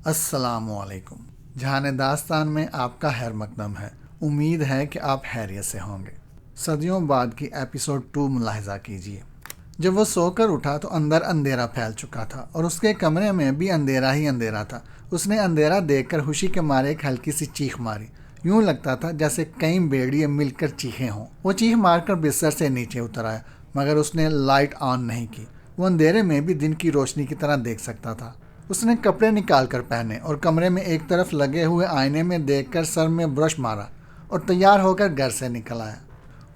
अस्सलामुअलैकुम। जहान दास्तान में आपका खैर मकदम है। उम्मीद है कि आप खैरियत से होंगे। सदियों बाद की एपिसोड 2 मुलाहिजा कीजिए। जब वो सोकर उठा तो अंदर अंधेरा फैल चुका था और उसके कमरे में भी अंधेरा ही अंधेरा था। उसने अंधेरा देखकर खुशी के मारे एक हल्की सी चीख मारी। यूं लगता था जैसे कई भेड़िए मिलकर चीखे हों। वो चीख मारकर बिस्तर से नीचे उतर आया, मगर उसने लाइट ऑन नहीं की। वो अंधेरे में भी दिन की रोशनी की तरह देख सकता था। उसने कपड़े निकाल कर पहने और कमरे में एक तरफ लगे हुए आईने में देखकर सर में ब्रश मारा और तैयार होकर घर से निकल आया।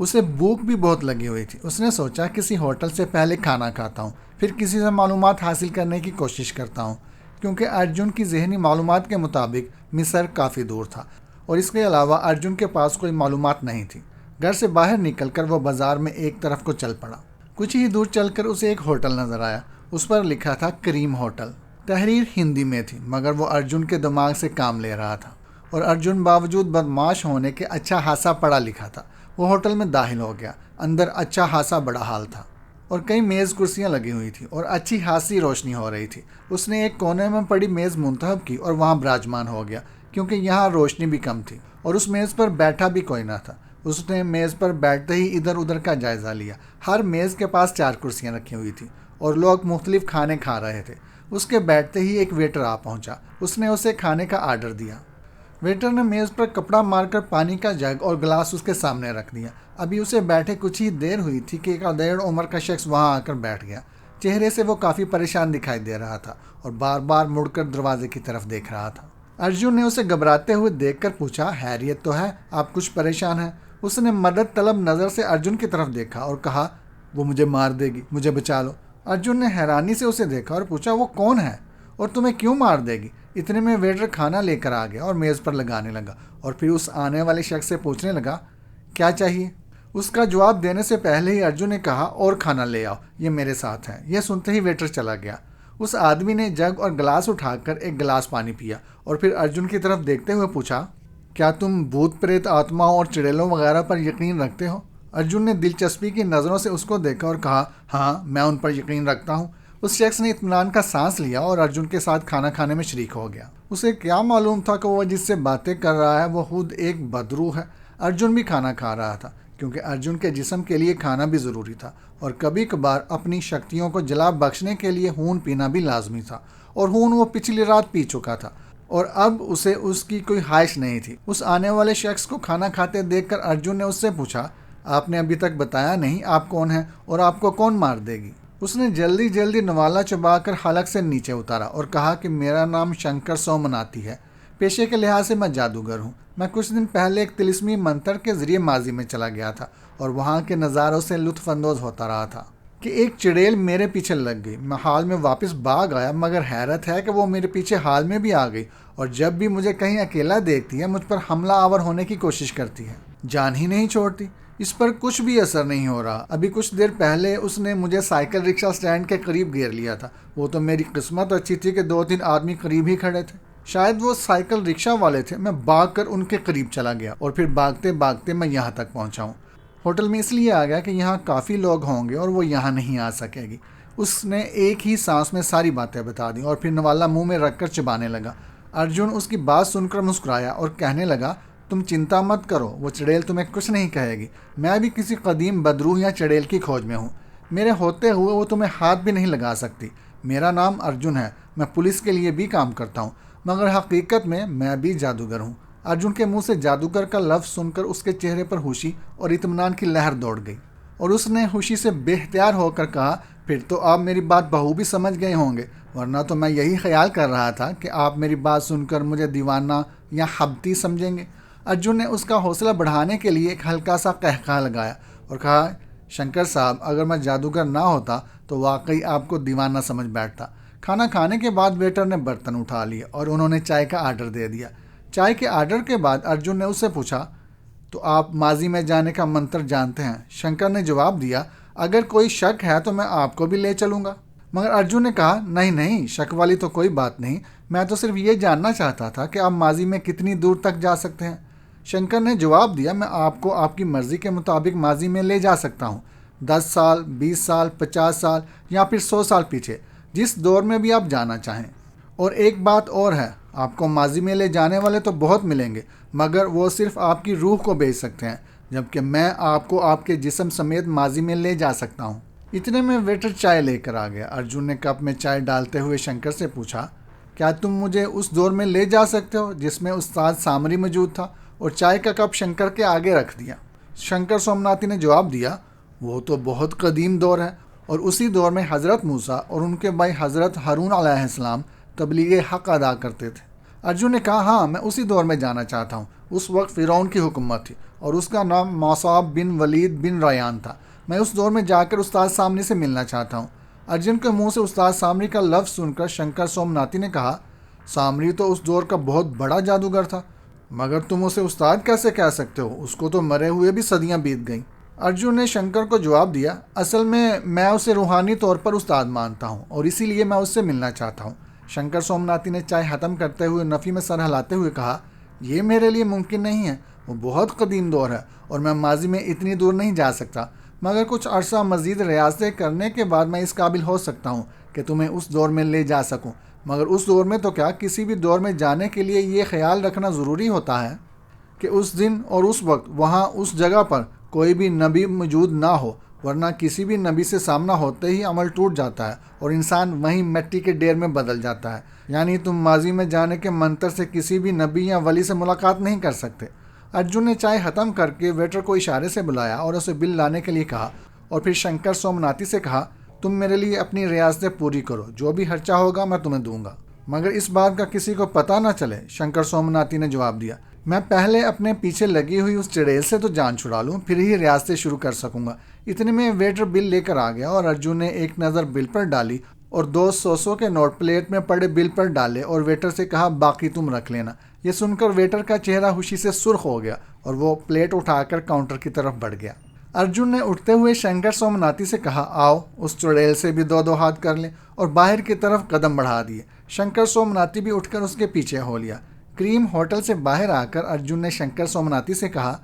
उसे भूख भी बहुत लगी हुई थी। उसने सोचा किसी होटल से पहले खाना खाता हूँ, फिर किसी से मालूमात हासिल करने की कोशिश करता हूँ, क्योंकि अर्जुन की जहनी मालूमात के मुताबिक मिस्र काफ़ी दूर था और इसके अलावा अर्जुन के पास कोई मालूमात नहीं थी। घर से बाहर निकलकर वो बाजार में एक तरफ को चल पड़ा। कुछ ही दूर चलकर उसे एक होटल नजर आया। उस पर लिखा था करीम होटल। तहरीर हिंदी में थी, मगर वो अर्जुन के दिमाग से काम ले रहा था और अर्जुन बावजूद बदमाश होने के अच्छा खासा पढ़ा लिखा था। वो होटल में दाखिल हो गया। अंदर अच्छा खासा बड़ा हाल था और कई मेज़ कुर्सियां लगी हुई थी और अच्छी खासी रोशनी हो रही थी। उसने एक कोने में पड़ी मेज़ मुंतखब की और वहां विराजमान हो गया, क्योंकि यहाँ रोशनी भी कम थी और उस मेज़ पर बैठा भी कोई ना था। उसने मेज़ पर बैठते ही इधर उधर का जायज़ा लिया। हर मेज़ के पास 4 कुर्सियां रखी हुई थी और लोग मुख्तलिफ खाने खा रहे थे। उसके बैठते ही एक वेटर आ पहुंचा। उसने उसे खाने का आर्डर दिया। वेटर ने मेज़ पर कपड़ा मारकर पानी का जग और गिलास उसके सामने रख दिया। अभी उसे बैठे कुछ ही देर हुई थी कि एक अधेड़ उम्र का शख्स वहां आकर बैठ गया। चेहरे से वो काफ़ी परेशान दिखाई दे रहा था और बार बार मुड़कर दरवाजे की तरफ देख रहा था। अर्जुन ने उसे घबराते हुए देखकर पूछा, हैरियत तो है? आप कुछ परेशान हैं? उसने मदद तलब नज़र से अर्जुन की तरफ देखा और कहा, वो मुझे मार देगी, मुझे बचा लो। अर्जुन ने हैरानी से उसे देखा और पूछा, वो कौन है और तुम्हें क्यों मार देगी? इतने में वेटर खाना लेकर आ गया और मेज़ पर लगाने लगा और फिर उस आने वाले शख्स से पूछने लगा, क्या चाहिए? उसका जवाब देने से पहले ही अर्जुन ने कहा, और खाना ले आओ, ये मेरे साथ है। यह सुनते ही वेटर चला गया। उस आदमी ने जग और गिलास उठाकर एक गिलास पानी पिया और फिर अर्जुन की तरफ देखते हुए पूछा, क्या तुम भूत प्रेत आत्माओं और चुड़ैलों वगैरह पर यकीन रखते हो? अर्जुन ने दिलचस्पी की नज़रों से उसको देखा और कहा, हाँ, मैं उन पर यकीन रखता हूँ। उस शख्स ने इत्मीनान का सांस लिया और अर्जुन के साथ खाना खाने में शरीक हो गया। उसे क्या मालूम था कि वो जिससे बातें कर रहा है वो खुद एक बदरू है। अर्जुन भी खाना खा रहा था, क्योंकि अर्जुन के जिस्म के लिए खाना भी ज़रूरी था और कभी कभार अपनी शक्तियों को जला बख्शने के लिए खून पीना भी लाजमी था। और खून वो पिछली रात पी चुका था और अब उसे उसकी कोई ख्वाहिश नहीं थी। उस आने वाले शख्स को खाना खाते देखकर अर्जुन ने उससे पूछा, आपने अभी तक बताया नहीं आप कौन हैं और आपको कौन मार देगी? उसने जल्दी जल्दी नवाला चबाकर हलक से नीचे उतारा और कहा कि मेरा नाम शंकर सोमनाथी है। पेशे के लिहाज से मैं जादूगर हूँ। मैं कुछ दिन पहले एक तिलिस्मी मंत्र के जरिए माजी में चला गया था और वहाँ के नज़ारों से लुत्फानंदोज होता रहा था कि एक चुड़ैल मेरे पीछे लग गई। मैं हाल में वापस भाग आया, मगर हैरत है कि वो मेरे पीछे हाल में भी आ गई और जब भी मुझे कहीं अकेला देखती है मुझ पर हमला आवर होने की कोशिश करती है। जान ही नहीं छोड़ती। इस पर कुछ भी असर नहीं हो रहा। अभी कुछ देर पहले उसने मुझे साइकिल रिक्शा स्टैंड के करीब घेर लिया था। वो तो मेरी किस्मत अच्छी थी कि 2-3 आदमी करीब ही खड़े थे। शायद वो साइकिल रिक्शा वाले थे। मैं भाग कर उनके करीब चला गया और फिर भागते भागते मैं यहाँ तक पहुँचा हूँ। होटल में इसलिए आ गया कि यहाँ काफ़ी लोग होंगे और वो यहाँ नहीं आ सकेगी। उसने एक ही सांस में सारी बातें बता दी और फिर नवाला मुंह में रखकर चबाने लगा। अर्जुन उसकी बात सुनकर मुस्कुराया और कहने लगा, तुम चिंता मत करो, वो चुड़ैल तुम्हें कुछ नहीं कहेगी। मैं भी किसी कदीम बदरूह या चुड़ैल की खोज में हूँ। मेरे होते हुए वो तुम्हें हाथ भी नहीं लगा सकती। मेरा नाम अर्जुन है। मैं पुलिस के लिए भी काम करता हूँ, मगर हकीकत में मैं भी जादूगर हूँ। अर्जुन के मुंह से जादूगर का लफ्ज़ सुनकर उसके चेहरे पर खुशी और इत्मीनान की लहर दौड़ गई और उसने खुशी से बेख्तियार होकर कहा, फिर तो आप मेरी बात बखूबी समझ गए होंगे, वरना तो मैं यही ख्याल कर रहा था कि आप मेरी बात सुनकर मुझे दीवाना या हब्ती समझेंगे। अर्जुन ने उसका हौसला बढ़ाने के लिए एक हल्का सा कहका लगाया और कहा, शंकर साहब, अगर मैं जादूगर ना होता तो वाकई आपको दीवाना समझ बैठता। खाना खाने के बाद वेटर ने बर्तन उठा लिए और उन्होंने चाय का आर्डर दे दिया। चाय के आर्डर के बाद अर्जुन ने उससे पूछा, तो आप माजी में जाने का मंत्र जानते हैं? शंकर ने जवाब दिया, अगर कोई शक है तो मैं आपको भी ले चलूँगा। मगर अर्जुन ने कहा, नहीं नहीं, शक वाली तो कोई बात नहीं। मैं तो सिर्फ ये जानना चाहता था कि आप माजी में कितनी दूर तक जा सकते हैं। शंकर ने जवाब दिया, मैं आपको आपकी मर्ज़ी के मुताबिक माजी में ले जा सकता हूँ। 10 साल, 20 साल, 50 साल या फिर 100 साल पीछे, जिस दौर में भी आप जाना चाहें। और एक बात और है, आपको माजी में ले जाने वाले तो बहुत मिलेंगे, मगर वो सिर्फ आपकी रूह को बेच सकते हैं, जबकि मैं आपको आपके जिस्म समेत माजी में ले जा सकता हूँ। इतने में वेटर चाय लेकर आ गया। अर्जुन ने कप में चाय डालते हुए शंकर से पूछा, क्या तुम मुझे उस दौर में ले जा सकते हो जिसमें उस्ताद सामरी मौजूद था? और चाय का कप शंकर के आगे रख दिया। शंकर सोमनाथी ने जवाब दिया, वो तो बहुत कदीम दौर है, और उसी दौर में हज़रत मूसा और उनके भाई हज़रत हारून अलैहिस्सलाम तबलीग हक़ अदा करते थे। अर्जुन ने कहा, हाँ, मैं उसी दौर में जाना चाहता हूँ। उस वक्त फ़िरौन की हुकूमत थी और उसका नाम मौसाब बिन वलीद बिन रयान था। मैं उस दौर में जाकर उस्ताद सामरी से मिलना चाहता हूँ। अर्जुन के मुंह से उस्ताद सामरी का लफ्ज़ सुनकर शंकर सोमनाथी ने कहा, सामरी तो उस दौर का बहुत बड़ा जादूगर था, मगर तुम उसे उस्ताद कैसे कह सकते हो? उसको तो मरे हुए भी सदियां बीत गईं। अर्जुन ने शंकर को जवाब दिया, असल में मैं उसे रूहानी तौर पर उस्ताद मानता हूँ और इसीलिए मैं उससे मिलना चाहता हूँ। शंकर सोमनाथी ने चाय ख़त्म करते हुए नफ़ी में सर हिलाते हुए कहा, यह मेरे लिए मुमकिन नहीं है। वो बहुत कदीम दौर है और मैं माजी में इतनी दूर नहीं जा सकता, मगर कुछ अरसा मज़ीद रियासतें करने के बाद मैं इस काबिल हो सकता हूँ कि तुम्हें उस दौर में ले जा सकूँ। मगर उस दौर में तो क्या, किसी भी दौर में जाने के लिए ये ख्याल रखना ज़रूरी होता है कि उस दिन और उस वक्त वहाँ उस जगह पर कोई भी नबी मौजूद ना हो, वरना किसी भी नबी से सामना होते ही अमल टूट जाता है और इंसान वहीं मिट्टी के ढेर में बदल जाता है। यानी तुम माजी में जाने के मंतर से किसी भी नबी या वली से मुलाकात नहीं कर सकते। अर्जुन ने चाय ख़त्म करके वेटर को इशारे से बुलाया और उसे बिल लाने के लिए कहा और फिर शंकर सोमनाथी से कहा, तुम मेरे लिए अपनी रियासतें पूरी करो, जो भी खर्चा होगा मैं तुम्हें दूंगा, मगर इस बात का किसी को पता ना चले। शंकर सोमनाथी ने जवाब दिया, मैं पहले अपने पीछे लगी हुई उस चुड़ैल से तो जान छुड़ा लूँ, फिर ही रियासतें शुरू कर सकूंगा। इतने में वेटर बिल लेकर आ गया और अर्जुन ने एक नज़र बिल पर डाली और 200 के नोट प्लेट में पड़े बिल पर डाले और वेटर से कहा, बाकी तुम रख लेना। यह सुनकर वेटर का चेहरा खुशी से सुर्ख हो गया और वो प्लेट उठाकर काउंटर की तरफ बढ़ गया। अर्जुन ने उठते हुए शंकर सोमनाथी से कहा, आओ उस चुड़ैल से भी दो हाथ कर लें, और बाहर की तरफ कदम बढ़ा दिए। शंकर सोमनाथी भी उठकर उसके पीछे हो लिया। क्रीम होटल से बाहर आकर अर्जुन ने शंकर सोमनाथी से कहा,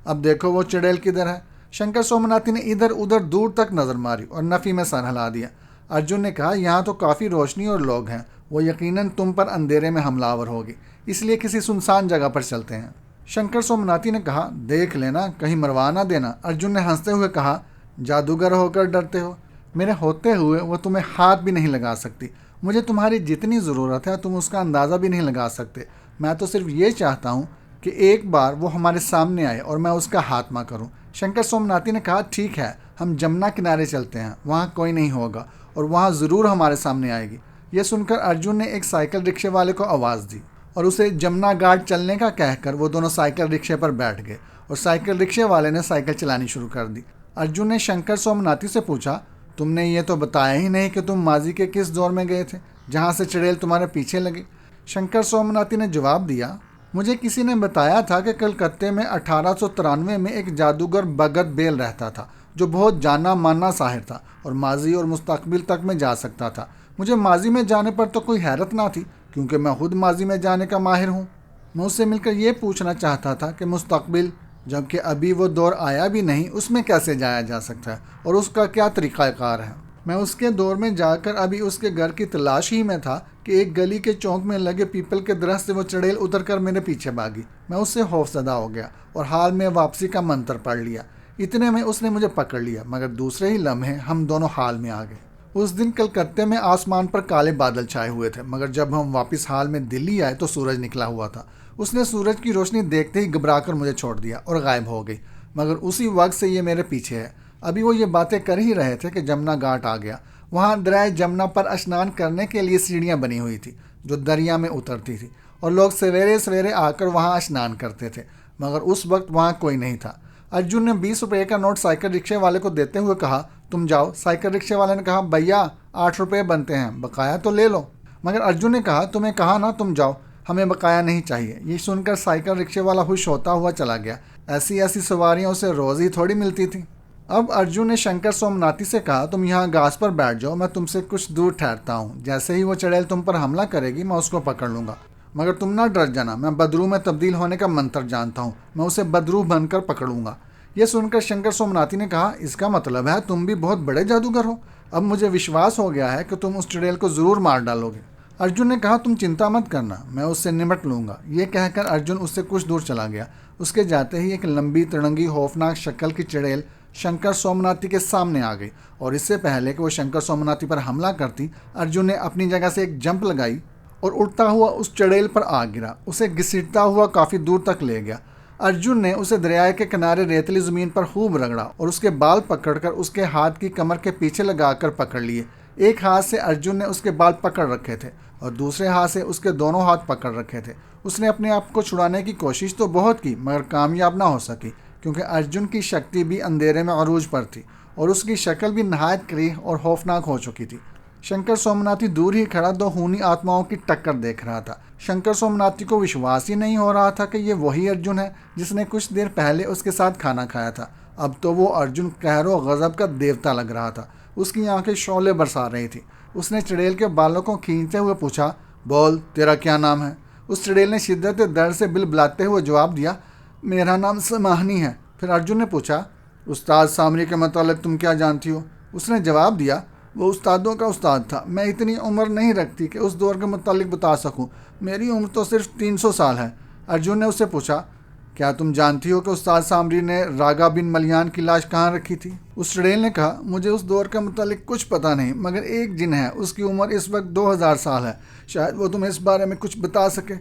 अब देखो वो चुड़ैल किधर है। शंकर सोमनाथी ने इधर उधर दूर तक नज़र मारी और नफ़ी में सर हिला दिया। अर्जुन ने कहा, यहाँ तो काफ़ी रोशनी और लोग हैं, वो यकीनन तुम पर अंधेरे में हमलावर होगी, इसलिए किसी सुनसान जगह पर चलते हैं। शंकर सोमनाथी ने कहा, देख लेना कहीं मरवा ना देना। अर्जुन ने हंसते हुए कहा, जादूगर होकर डरते हो? मेरे होते हुए वो तुम्हें हाथ भी नहीं लगा सकती। मुझे तुम्हारी जितनी ज़रूरत है तुम उसका अंदाज़ा भी नहीं लगा सकते। मैं तो सिर्फ ये चाहता हूँ कि एक बार वो हमारे सामने आए और मैं उसका हाथमा करूँ। शंकर सोमनाथी ने कहा, ठीक है, हम जमुना किनारे चलते हैं, वहाँ कोई नहीं होगा और वहाँ ज़रूर हमारे सामने आएगी। यह सुनकर अर्जुन ने एक साइकिल रिक्शे वाले को आवाज़ दी और उसे जमुना घाट चलने का कहकर वो दोनों साइकिल रिक्शे पर बैठ गए और साइकिल रिक्शे वाले ने साइकिल चलानी शुरू कर दी। अर्जुन ने शंकर सोमनाथी से पूछा, तुमने ये तो बताया ही नहीं कि तुम माजी के किस दौर में गए थे जहाँ से चुड़ैल तुम्हारे पीछे लगी। शंकर सोमनाथी ने जवाब दिया, मुझे किसी ने बताया था कि कलकत्ते में 1893 में एक जादूगर भगत बेल रहता था जो बहुत जाना माना साहिर था और माजी और मुस्तकबिल तक में जा सकता था। मुझे माजी में जाने पर तो कोई हैरत ना थी, क्योंकि मैं खुद माजी में जाने का माहिर हूँ। मैं उससे मिलकर ये पूछना चाहता था कि मुस्तकबिल, जबकि अभी वो दौर आया भी नहीं, उसमें कैसे जाया जा सकता है और उसका क्या तरीक़ाकार है। मैं उसके दौर में जाकर अभी उसके घर की तलाश ही में था कि एक गली के चौक में लगे पीपल के दरख्त से वो चुड़ैल उतर कर मेरे पीछे भागी। मैं उससे खौफजदा हो गया और हाल में वापसी का मंत्र पढ़ लिया। इतने में उसने मुझे पकड़ लिया, मगर दूसरे ही लम्हे हम दोनों हाल में आ गए। उस दिन कलकत्ते में आसमान पर काले बादल छाए हुए थे, मगर जब हम वापस हाल में दिल्ली आए तो सूरज निकला हुआ था। उसने सूरज की रोशनी देखते ही घबराकर मुझे छोड़ दिया और गायब हो गई, मगर उसी वक्त से ये मेरे पीछे है। अभी वो ये बातें कर ही रहे थे कि जमुना घाट आ गया। वहाँ दरियाए जमुना पर स्नान करने के लिए सीढ़ियाँ बनी हुई थी जो दरिया में उतरती थी और लोग सवेरे सवेरे आकर वहाँ स्नान करते थे, मगर उस वक्त वहाँ कोई नहीं था। अर्जुन ने 20 रुपये का नोट साइकिल रिक्शे वाले को देते हुए कहा, तुम जाओ। साइकिल रिक्शे वाले ने कहा, भैया 8 रुपये बनते हैं, बकाया तो ले लो। मगर अर्जुन ने कहा, तुम्हें कहा ना तुम जाओ, हमें बकाया नहीं चाहिए। ये सुनकर साइकिल रिक्शे वाला खुश होता हुआ चला गया। ऐसी ऐसी सवारियाँ उसे रोज़ ही थोड़ी मिलती थी। अब अर्जुन ने शंकर सोमनाथी से कहा, तुम यहाँ घास पर बैठ जाओ, मैं तुमसे कुछ दूर ठहरता हूँ। जैसे ही वो चुड़ैल तुम पर हमला करेगी मैं उसको पकड़ लूँगा, मगर तुम ना डर जाना। मैं बदरू में तब्दील होने का मंत्र जानता हूँ, मैं उसे बदरू बनकर पकड़ूंगा। यह सुनकर शंकर सोमनाथी ने कहा, इसका मतलब है तुम भी बहुत बड़े जादूगर हो। अब मुझे विश्वास हो गया है कि तुम उस चुड़ैल को ज़रूर मार डालोगे। अर्जुन ने कहा, तुम चिंता मत करना, मैं उससे निपट लूंगा। ये कहकर अर्जुन उससे कुछ दूर चला गया। उसके जाते ही एक लंबी तिरंगी खौफनाक शक्ल की चुड़ैल शंकर सोमनाथी के सामने आ गई और इससे पहले कि वो शंकर सोमनाथी पर हमला करती, अर्जुन ने अपनी जगह से एक जंप लगाई और उड़ता हुआ उस चुड़ैल पर आ गिरा। उसे घसीटता हुआ काफ़ी दूर तक ले गया। अर्जुन ने उसे दरिया के किनारे रेतली ज़मीन पर खूब रगड़ा और उसके बाल पकड़कर उसके हाथ की कमर के पीछे लगाकर पकड़ लिए। एक हाथ से अर्जुन ने उसके बाल पकड़ रखे थे और दूसरे हाथ से उसके दोनों हाथ पकड़ रखे थे। उसने अपने आप को छुड़ाने की कोशिश तो बहुत की मगर कामयाब ना हो सकी, क्योंकि अर्जुन की शक्ति भी अंधेरे में अरूज पर थी और उसकी शक्ल भी नहायत करीह और खौफनाक हो चुकी थी। शंकर सोमनाथी दूर ही खड़ा दो खूनी आत्माओं की टक्कर देख रहा था। शंकर सोमनाथी को विश्वास ही नहीं हो रहा था कि ये वही अर्जुन है जिसने कुछ देर पहले उसके साथ खाना खाया था। अब तो वो अर्जुन कहर व गज़ब का देवता लग रहा था। उसकी आंखें शौले बरसा रही थी। उसने चुड़ैल के बालों को खींचते हुए पूछा, बोल, तेरा क्या नाम है? उस चुड़ैल ने शिद्दत दर्द से बिलबिलाते हुए जवाब दिया, मेरा नाम समाहनी है। फिर अर्जुन ने पूछा, उस्ताद सामरी के मतलब तुम क्या जानती हो? उसने जवाब दिया, वो उस्तादों का उस्ताद था। मैं इतनी उम्र नहीं रखती कि उस दौर के मुतालिक बता सकूं। मेरी उम्र तो सिर्फ 300 साल है। अर्जुन ने उससे पूछा, क्या तुम जानती हो कि उस्ताद सामरी ने रागा बिन मलियान की लाश कहाँ रखी थी? उस चुड़ैल ने कहा, मुझे उस दौर के मुतालिक कुछ पता नहीं, मगर एक जिन है, उसकी उम्र इस वक्त 2000 साल है। शायद वो तुम्हें इस बारे में कुछ बता सके।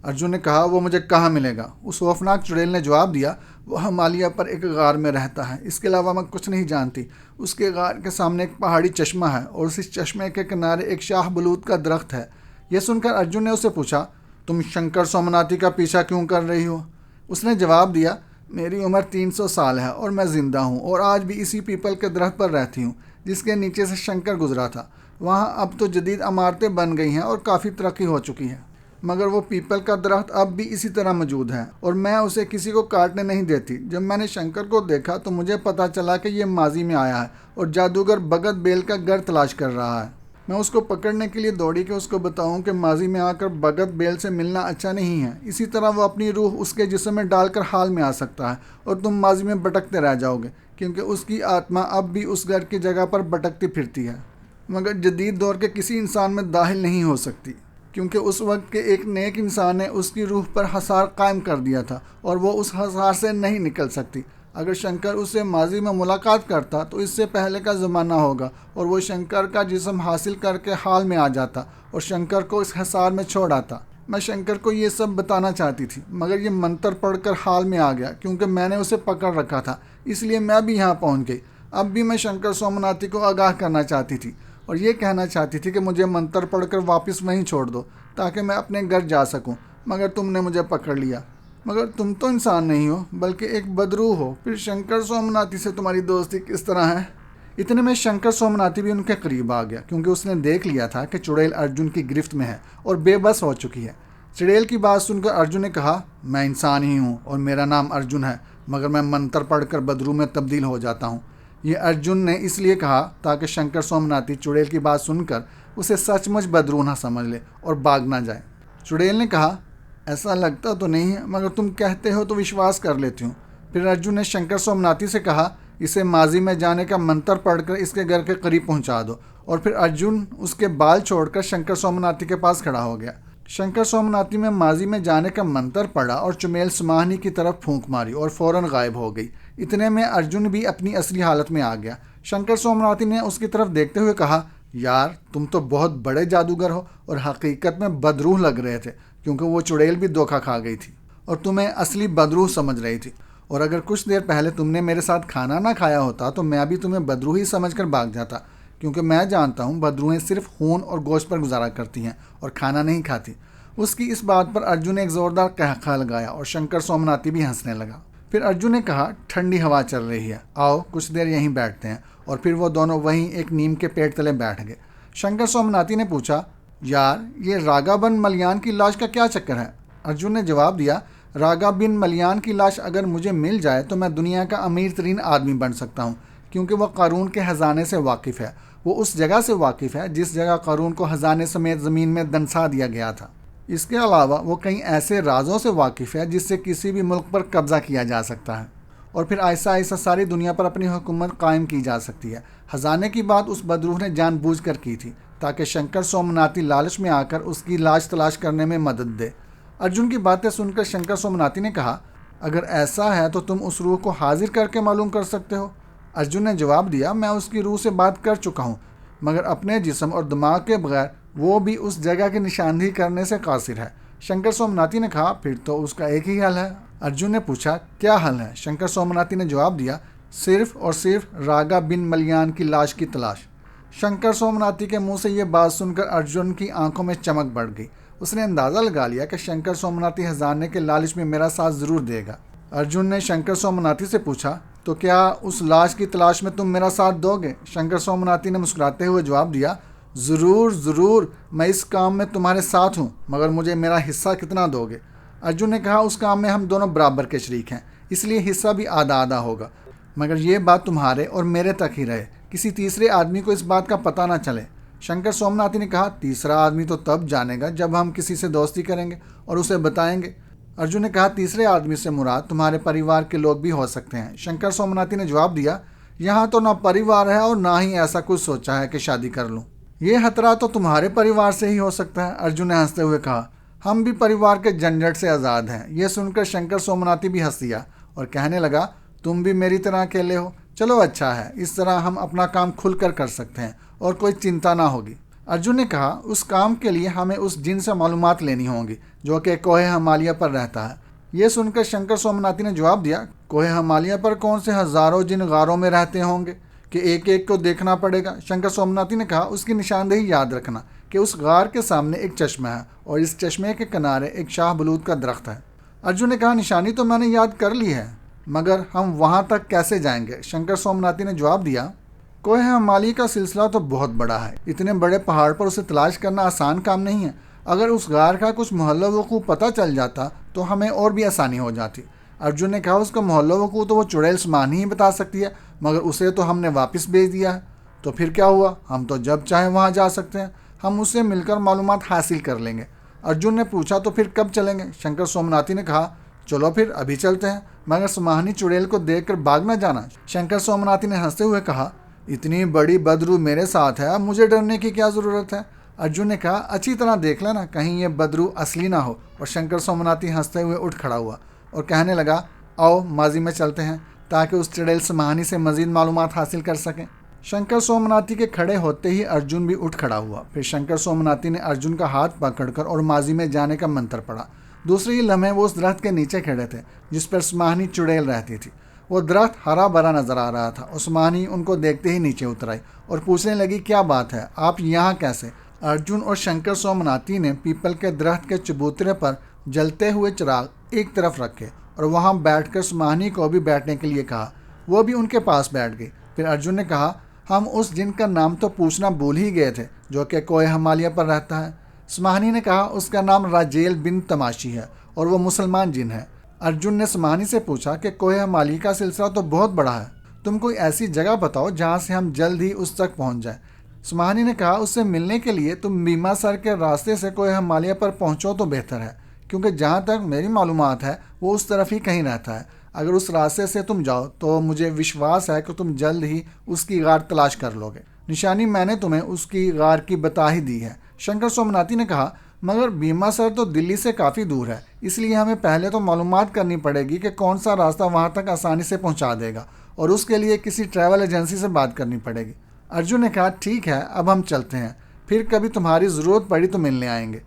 अर्जुन ने कहा, वो मुझे कहाँ मिलेगा? उस खौफनाक चुड़ैल ने जवाब दिया, वो हिमालय पर एक गार में रहता है। इसके अलावा मैं कुछ नहीं जानती। उसके गार के सामने एक पहाड़ी चश्मा है और उस चश्मे के किनारे एक शाह बलूत का दरख्त है। यह सुनकर अर्जुन ने उससे पूछा, तुम शंकर सोमनाथी का पीछा क्यों कर रही हो? उसने जवाब दिया, मेरी उम्र 300 साल है और मैं ज़िंदा हूँ और आज भी इसी पीपल के दरख्त पर रहती हूँ जिसके नीचे से शंकर गुजरा था। वहाँ अब तो जदीद इमारतें बन गई हैं और काफ़ी तरक्की हो चुकी है, मगर वो पीपल का दरख्त अब भी इसी तरह मौजूद है और मैं उसे किसी को काटने नहीं देती। जब मैंने शंकर को देखा तो मुझे पता चला कि ये माजी में आया है और जादूगर भगत बेल का घर तलाश कर रहा है। मैं उसको पकड़ने के लिए दौड़ी कि उसको बताऊं कि माजी में आकर भगत बेल से मिलना अच्छा नहीं है। इसी तरह वो अपनी रूह उसके जिस्म में डालकर हाल में आ सकता है और तुम माजी में भटकते रह जाओगे, क्योंकि उसकी आत्मा अब भी उस घर की जगह पर भटकती फिरती है, मगर जदीद दौर के किसी इंसान में दाखिल नहीं हो सकती, क्योंकि उस वक्त के एक नेक इंसान ने उसकी रूह पर हसार कायम कर दिया था और वो उस हसार से नहीं निकल सकती। अगर शंकर उससे माजी में मुलाकात करता तो इससे पहले का ज़माना होगा और वो शंकर का जिस्म हासिल करके हाल में आ जाता और शंकर को इस हसार में छोड़ आता। मैं शंकर को ये सब बताना चाहती थी, मगर ये मंत्र पढ़कर हाल में आ गया, क्योंकि मैंने उसे पकड़ रखा था, इसलिए मैं भी यहाँ पहुँच गई। अब भी मैं शंकर सोमनाथी को आगाह करना चाहती थी और ये कहना चाहती थी कि मुझे मंत्र पढ़कर वापस वहीं छोड़ दो ताकि मैं अपने घर जा सकूं, मगर तुमने मुझे पकड़ लिया। मगर तुम तो इंसान नहीं हो बल्कि एक बदरू हो, फिर शंकर सोमनाथी से तुम्हारी दोस्ती किस तरह है? इतने में शंकर सोमनाथी भी उनके करीब आ गया, क्योंकि उसने देख लिया था कि चुड़ैल अर्जुन की गिरफ्त में है और बेबस हो चुकी है। चुड़ैल की बात सुनकर अर्जुन ने कहा, मैं इंसान ही हूँ और मेरा नाम अर्जुन है, मगर मैं मंत्र पढ़कर बदरू में तब्दील हो जाता हूँ। ये अर्जुन ने इसलिए कहा ताकि शंकर सोमनाथी चुड़ैल की बात सुनकर उसे सचमुच बदरू ना समझ ले और भाग ना जाए। चुड़ैल ने कहा, ऐसा लगता तो नहीं है, मगर तुम कहते हो तो विश्वास कर लेती हूँ। फिर अर्जुन ने शंकर सोमनाथी से कहा, इसे माजी में जाने का मंत्र पढ़कर इसके घर के करीब पहुँचा दो। और फिर अर्जुन उसके बाल छोड़कर शंकर सोमनाथी के पास खड़ा हो गया। शंकर सोमनाथी में माजी में जाने का मंत्र पढ़ा और चुड़ैल समाहनी की तरफ फूंक मारी और फौरन गायब हो गई। इतने में अर्जुन भी अपनी असली हालत में आ गया। शंकर सोमनाथी ने उसकी तरफ देखते हुए कहा, यार तुम तो बहुत बड़े जादूगर हो और हकीकत में बदरूह लग रहे थे, क्योंकि वो चुड़ैल भी धोखा खा गई थी और तुम्हें असली बदरूह समझ रही थी। और अगर कुछ देर पहले तुमने मेरे साथ खाना ना खाया होता तो मैं भी तुम्हें बदरूह ही समझ कर भाग जाता, क्योंकि मैं जानता हूँ बदरूहें सिर्फ खून और गोश्त पर गुजारा करती हैं और खाना नहीं खाती। उसकी इस बात पर अर्जुन ने एक ज़ोरदार कहका लगाया और शंकर सोमनाथी भी हंसने लगा। फिर अर्जुन ने कहा, ठंडी हवा चल रही है, आओ कुछ देर यहीं बैठते हैं। और फिर वो दोनों वहीं एक नीम के पेड़ तले बैठ गए। शंकर सोमनाथी ने पूछा, यार ये रागा बिन मलियान की लाश का क्या चक्कर है? अर्जुन ने जवाब दिया, रागा बिन मलियान की लाश अगर मुझे मिल जाए तो मैं दुनिया का अमीर तरीन आदमी बन सकता हूँ, क्योंकि वह कारून के ख़जाने से वाकिफ़ है। वो उस जगह से वाकिफ़ है जिस जगह कारून को ख़जाने समेत ज़मीन में दंसा दिया गया था। इसके अलावा वो कई ऐसे राजों से वाकिफ़ है जिससे किसी भी मुल्क पर कब्ज़ा किया जा सकता है और फिर ऐसा ऐसा सारी दुनिया पर अपनी हुकूमत कायम की जा सकती है। ख़जाने की बात उस बदरूह ने जानबूझकर की थी ताकि शंकर सोमनाथी लालच में आकर उसकी लाश तलाश करने में मदद दे। अर्जुन की बातें सुनकर शंकर सोमनाथी ने कहा, अगर ऐसा है तो तुम उस रूह को हाजिर करके मालूम कर सकते हो। अर्जुन ने जवाब दिया, मैं उसकी रूह से बात कर चुका हूँ, मगर अपने जिस्म और दिमाग के बगैर वो भी उस जगह की निशानदेही करने से कासिर है। शंकर सोमनाथी ने कहा, फिर तो उसका एक ही हल है। अर्जुन ने पूछा, क्या हल है? शंकर सोमनाथी ने जवाब दिया, सिर्फ और सिर्फ रागा बिन मलियान की लाश की तलाश। शंकर सोमनाथी के मुंह से ये बात सुनकर अर्जुन की आंखों में चमक बढ़ गई। उसने अंदाजा लगा लिया कि शंकर सोमनाथी हजारने के लालच में मेरा साथ जरूर देगा। अर्जुन ने शंकर सोमनाथी से पूछा, तो क्या उस लाश की तलाश में तुम मेरा साथ दोगे? शंकर सोमनाथी ने मुस्कुराते हुए जवाब दिया, ज़रूर ज़रूर, मैं इस काम में तुम्हारे साथ हूँ, मगर मुझे मेरा हिस्सा कितना दोगे? अर्जुन ने कहा, उस काम में हम दोनों बराबर के शरीक हैं, इसलिए हिस्सा भी आधा आधा होगा, मगर ये बात तुम्हारे और मेरे तक ही रहे, किसी तीसरे आदमी को इस बात का पता ना चले। शंकर सोमनाथी ने कहा, तीसरा आदमी तो तब जानेगा जब हम किसी से दोस्ती करेंगे और उसे बताएंगे। अर्जुन ने कहा, तीसरे आदमी से मुराद तुम्हारे परिवार के लोग भी हो सकते हैं। शंकर सोमनाथी ने जवाब दिया, यहाँ तो ना परिवार है और ना ही ऐसा कुछ सोचा है कि शादी कर लूँ। ये खतरा तो तुम्हारे परिवार से ही हो सकता है। अर्जुन ने हंसते हुए कहा, हम भी परिवार के झंझट से आज़ाद हैं। यह सुनकर शंकर सोमनाथी भी हंस दिया और कहने लगा, तुम भी मेरी तरह अकेले हो, चलो अच्छा है, इस तरह हम अपना काम खुलकर कर सकते हैं और कोई चिंता ना होगी। अर्जुन ने कहा, उस काम के लिए हमें उस जिन से मालूमात लेनी होंगी जो कि कोहे हिमालय पर रहता है। यह सुनकर शंकर सोमनाथी ने जवाब दिया, कोहे हिमालय पर कौन से हजारों जिन गारों में रहते होंगे कि एक एक को देखना पड़ेगा। शंकर सोमनाथी ने कहा, उसकी निशानदेही याद रखना कि उस गार के सामने एक चश्मा है और इस चश्मे के किनारे एक शाह बलूत का दरख्त है। अर्जुन ने कहा, निशानी तो मैंने याद कर ली है, मगर हम वहाँ तक कैसे जाएंगे? शंकर सोमनाथी ने जवाब दिया, कोहे हिमालय का सिलसिला तो बहुत बड़ा है, इतने बड़े पहाड़ पर उसे तलाश करना आसान काम नहीं है। अगर उस गार का कुछ मोहल्ला वकूफ़ पता चल जाता तो हमें और भी आसानी हो जाती। अर्जुन ने कहा, उसका मोहल्ला वकूफ़ तो वो चुड़ैल समानी ही बता सकती है, मगर उसे तो हमने वापस भेज दिया है। तो फिर क्या हुआ? हम तो जब चाहे वहाँ जा सकते हैं, हम उससे मिलकर मालूमात हासिल कर लेंगे। अर्जुन ने पूछा, तो फिर कब चलेंगे? शंकर सोमनाथी ने कहा, चलो फिर अभी चलते हैं, मगर समानी चुड़ैल को देखकर भाग न जाना। शंकर सोमनाथी ने हंसते हुए कहा, इतनी बड़ी बदरू मेरे साथ है, अब मुझे डरने की क्या ज़रूरत है? अर्जुन ने कहा, अच्छी तरह देख लेना कहीं ये बदरू असली ना हो। और शंकर सोमनाथी हंसते हुए उठ खड़ा हुआ और कहने लगा, आओ माजी में चलते हैं ताकि उस चुड़ैल समानी से मजीद मालूमात हासिल कर सकें। शंकर सोमनाथी के खड़े होते ही अर्जुन भी उठ खड़ा हुआ। फिर शंकर सोमनाथी ने अर्जुन का हाथ पकड़कर और माजी में जाने का मंत्र पढ़ा। दूसरे ही लम्हे वो उस दरख्त के नीचे खड़े थे जिस पर समानी चुड़ैल रहती थी। वो दरख्त हरा भरा नजर आ रहा था। उस्मानी उनको देखते ही नीचे उतर आई और पूछने लगी, क्या बात है, आप यहाँ कैसे? अर्जुन और शंकर सोमनाथी ने पीपल के दरख्त के चबूतरे पर जलते हुए चिराग एक तरफ रखे और वहाँ बैठकर उस्मानी को भी बैठने के लिए कहा। वो भी उनके पास बैठ गई। फिर अर्जुन ने कहा, हम उस जिन का नाम तो पूछना भूल ही गए थे जो कि कोहे हिमालय पर रहता है। उस्मानी ने कहा, उसका नाम राजेल बिन तमाशी है और वो मुसलमान जिन है। अर्जुन ने उस्मानी से पूछा कि कोहे हिमालय का सिलसिला तो बहुत बड़ा है, तुम कोई ऐसी जगह बताओ जहाँ से हम जल्द ही उस तक पहुँच जाएं। उस्मानी ने कहा, उससे मिलने के लिए तुम बीमा सर के रास्ते से कोहे हिमालय पर पहुँचो तो बेहतर है, क्योंकि जहाँ तक मेरी मालूमात है वो उस तरफ ही कहीं रहता है। अगर उस रास्ते से तुम जाओ तो मुझे विश्वास है कि तुम जल्द ही उसकी गार तलाश कर लोगे। निशानी मैंने तुम्हें उसकी गार की बता ही दी है। शंकर सोमनाथी ने कहा, मगर बीमा सर तो दिल्ली से काफ़ी दूर है, इसलिए हमें पहले तो मालूमात करनी पड़ेगी कि कौन सा रास्ता वहाँ तक आसानी से पहुँचा देगा और उसके लिए किसी ट्रैवल एजेंसी से बात करनी पड़ेगी। अर्जुन ने कहा, ठीक है, अब हम चलते हैं, फिर कभी तुम्हारी ज़रूरत पड़ी तो मिलने आएंगे।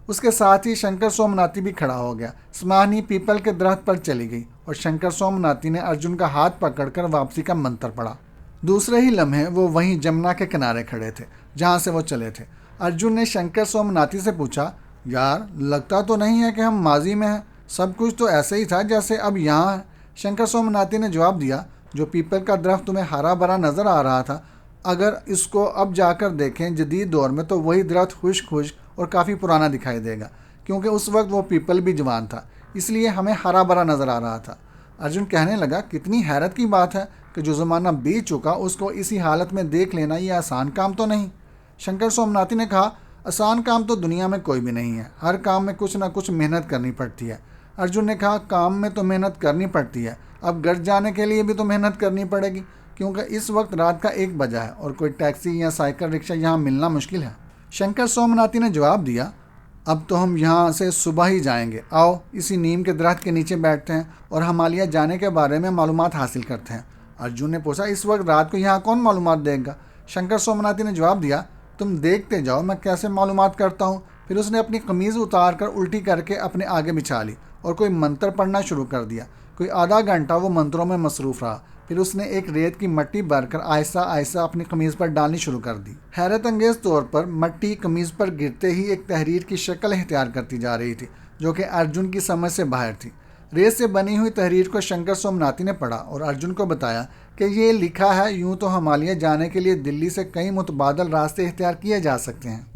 उसके साथ ही शंकर सोमनाथी भी खड़ा हो गया। समानी पीपल के दरख्त पर चली गई और शंकर सोमनाथी ने अर्जुन का हाथ पकड़कर वापसी का मंत्र पढ़ा। दूसरे ही लम्हे वो वहीं जमुना के किनारे खड़े थे जहाँ से वो चले थे। अर्जुन ने शंकर सोमनाथी से पूछा, यार लगता तो नहीं है कि हम माजी में हैं, सब कुछ तो ऐसे ही था जैसे अब यहाँ है। शंकर सोमनाथी ने जवाब दिया, जो पीपल का दरख्त तुम्हें हरा भरा नज़र आ रहा था, अगर इसको अब जाकर देखें जदीद दौर में तो वही दरख्त खुश्क खुश्क और काफ़ी पुराना दिखाई देगा, क्योंकि उस वक्त वो पीपल भी जवान था, इसलिए हमें हरा भरा नज़र आ रहा था। अर्जुन कहने लगा, कितनी हैरत की बात है कि जो ज़माना बीत चुका उसको इसी हालत में देख लेना ये आसान काम तो नहीं। शंकर सोमनाथी ने कहा, आसान काम तो दुनिया में कोई भी नहीं है, हर काम में कुछ ना कुछ मेहनत करनी पड़ती है। अर्जुन ने कहा, काम में तो मेहनत करनी पड़ती है, अब घर जाने के लिए भी तो मेहनत करनी पड़ेगी, क्योंकि इस वक्त रात का 1 बजा है और कोई टैक्सी या साइकिल रिक्शा यहाँ मिलना मुश्किल है। शंकर सोमनाथी ने जवाब दिया, अब तो हम यहाँ से सुबह ही जाएंगे। आओ इसी नीम के दरख्त के नीचे बैठते हैं और हिमालय जाने के बारे में मालूमात हासिल करते हैं। अर्जुन ने पूछा, इस वक्त रात को यहाँ कौन मालूमात देगा? शंकर सोमनाथी ने जवाब दिया, तुम देखते जाओ मैं कैसे मालूमात करता हूँ। फिर उसने अपनी कमीज़ उतार कर उल्टी करके अपने आगे बिछा ली और कोई मंत्र पढ़ना शुरू कर दिया। कोई आधा घंटा वो मंत्रों में मसरूफ़ रहा। फिर उसने एक रेत की मट्टी भरकर आहिस्ता आहिस्ता अपनी कमीज़ पर डालनी शुरू कर दी। हैरत अंगेज़ तौर पर मट्टी कमीज़ पर गिरते ही एक तहरीर की शक्ल इख्तियार करती जा रही थी, जो कि अर्जुन की समझ से बाहर थी। रेत से बनी हुई तहरीर को शंकर सोमनाथी ने पढ़ा और अर्जुन को बताया कि ये लिखा है, यूँ तो हिमालय जाने के लिए दिल्ली से कई मुतबादल रास्ते इख्तियार किए जा सकते हैं,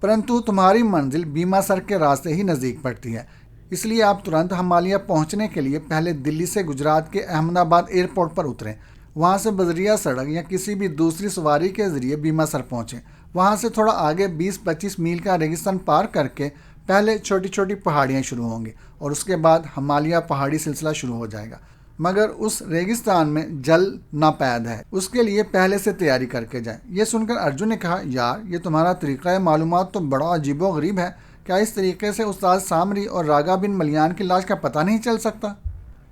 परंतु तुम्हारी मंजिल बीमासर के रास्ते ही नज़दीक पड़ती है। इसलिए आप तुरंत हिमालय पहुंचने के लिए पहले दिल्ली से गुजरात के अहमदाबाद एयरपोर्ट पर उतरें। वहां से बजरिया सड़क या किसी भी दूसरी सवारी के ज़रिए बीमासर पहुंचें। वहां से थोड़ा आगे 20-25 मील का रेगिस्तान पार करके पहले छोटी छोटी पहाड़ियाँ शुरू होंगी और उसके बाद हिमालय पहाड़ी सिलसिला शुरू हो जाएगा। मगर उस रेगिस्तान में जल नापैद है, उसके लिए पहले से तैयारी करके जाएं। ये सुनकर अर्जुन ने कहा, यार ये तुम्हारा तरीक़ा मालूमात तो बड़ा अजीबो गरीब है। क्या इस तरीके से उस्ताद सामरी और रागा बिन मलियान की लाश का पता नहीं चल सकता?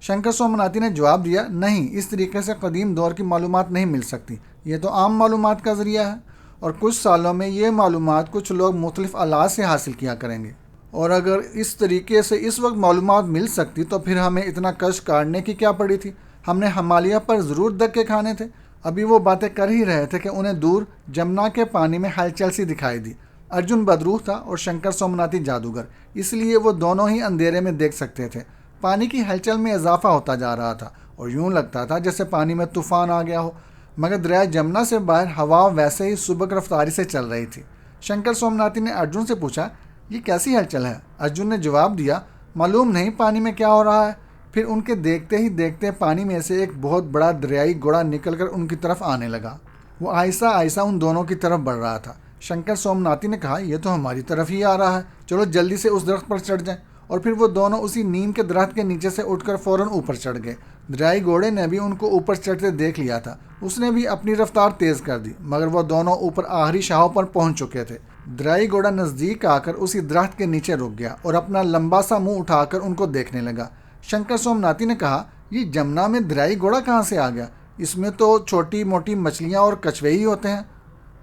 शंकर सोमनाथी ने जवाब दिया, नहीं, इस तरीके से कदीम दौर की मालूमात नहीं मिल सकती। ये तो आम मालूमात का ज़रिया है और कुछ सालों में ये मालूमात कुछ लोग मुख्तलिफ आलात से हासिल किया करेंगे। और अगर इस तरीके से इस वक्त मालूमात मिल सकती तो फिर हमें इतना कष्ट काटने की क्या पड़ी थी? हमने हिमालय पर ज़रूर धक्के खाने थे। अभी वो बातें कर ही रहे थे कि उन्हें दूर जमुना के पानी में हलचल सी दिखाई दी। अर्जुन बदरूह था और शंकर सोमनाथी जादूगर, इसलिए वो दोनों ही अंधेरे में देख सकते थे। पानी की हलचल में इजाफा होता जा रहा था और यूं लगता था जैसे पानी में तूफान आ गया हो, मगर दरिया जमुना से बाहर हवा वैसे ही सुबक रफ्तारी से चल रही थी। शंकर सोमनाथी ने अर्जुन से पूछा, ये कैसी हलचल है? अर्जुन ने जवाब दिया, मालूम नहीं पानी में क्या हो रहा है। फिर उनके देखते ही देखते पानी में से एक बहुत बड़ा दरियाई घोड़ा निकलकर उनकी तरफ आने लगा। वो आहिस्ता आहिस्ता उन दोनों की तरफ बढ़ रहा था। शंकर सोमनाथी ने कहा, यह तो हमारी तरफ ही आ रहा है, चलो जल्दी से उस दरख्त पर चढ़ जाएं। और फिर वो दोनों उसी नीम के दरख्त के नीचे से उठकर फौरन ऊपर चढ़ गए। दरियाई घोड़े ने भी उनको ऊपर चढ़ते देख लिया था। उसने भी अपनी रफ्तार तेज़ कर दी, मगर वो दोनों ऊपर आखिरी शाहों पर पहुंच चुके थे। दरियाई घोड़ा नज़दीक आकर उसी दरख्त के नीचे रुक गया और अपना लंबा सा मुंह उठाकर उनको देखने लगा। शंकर सोमनाथी ने कहा, ये जमुना में दरियाई घोड़ा कहाँ से आ गया? इसमें तो छोटी मोटी मछलियाँ और कछुए ही होते हैं।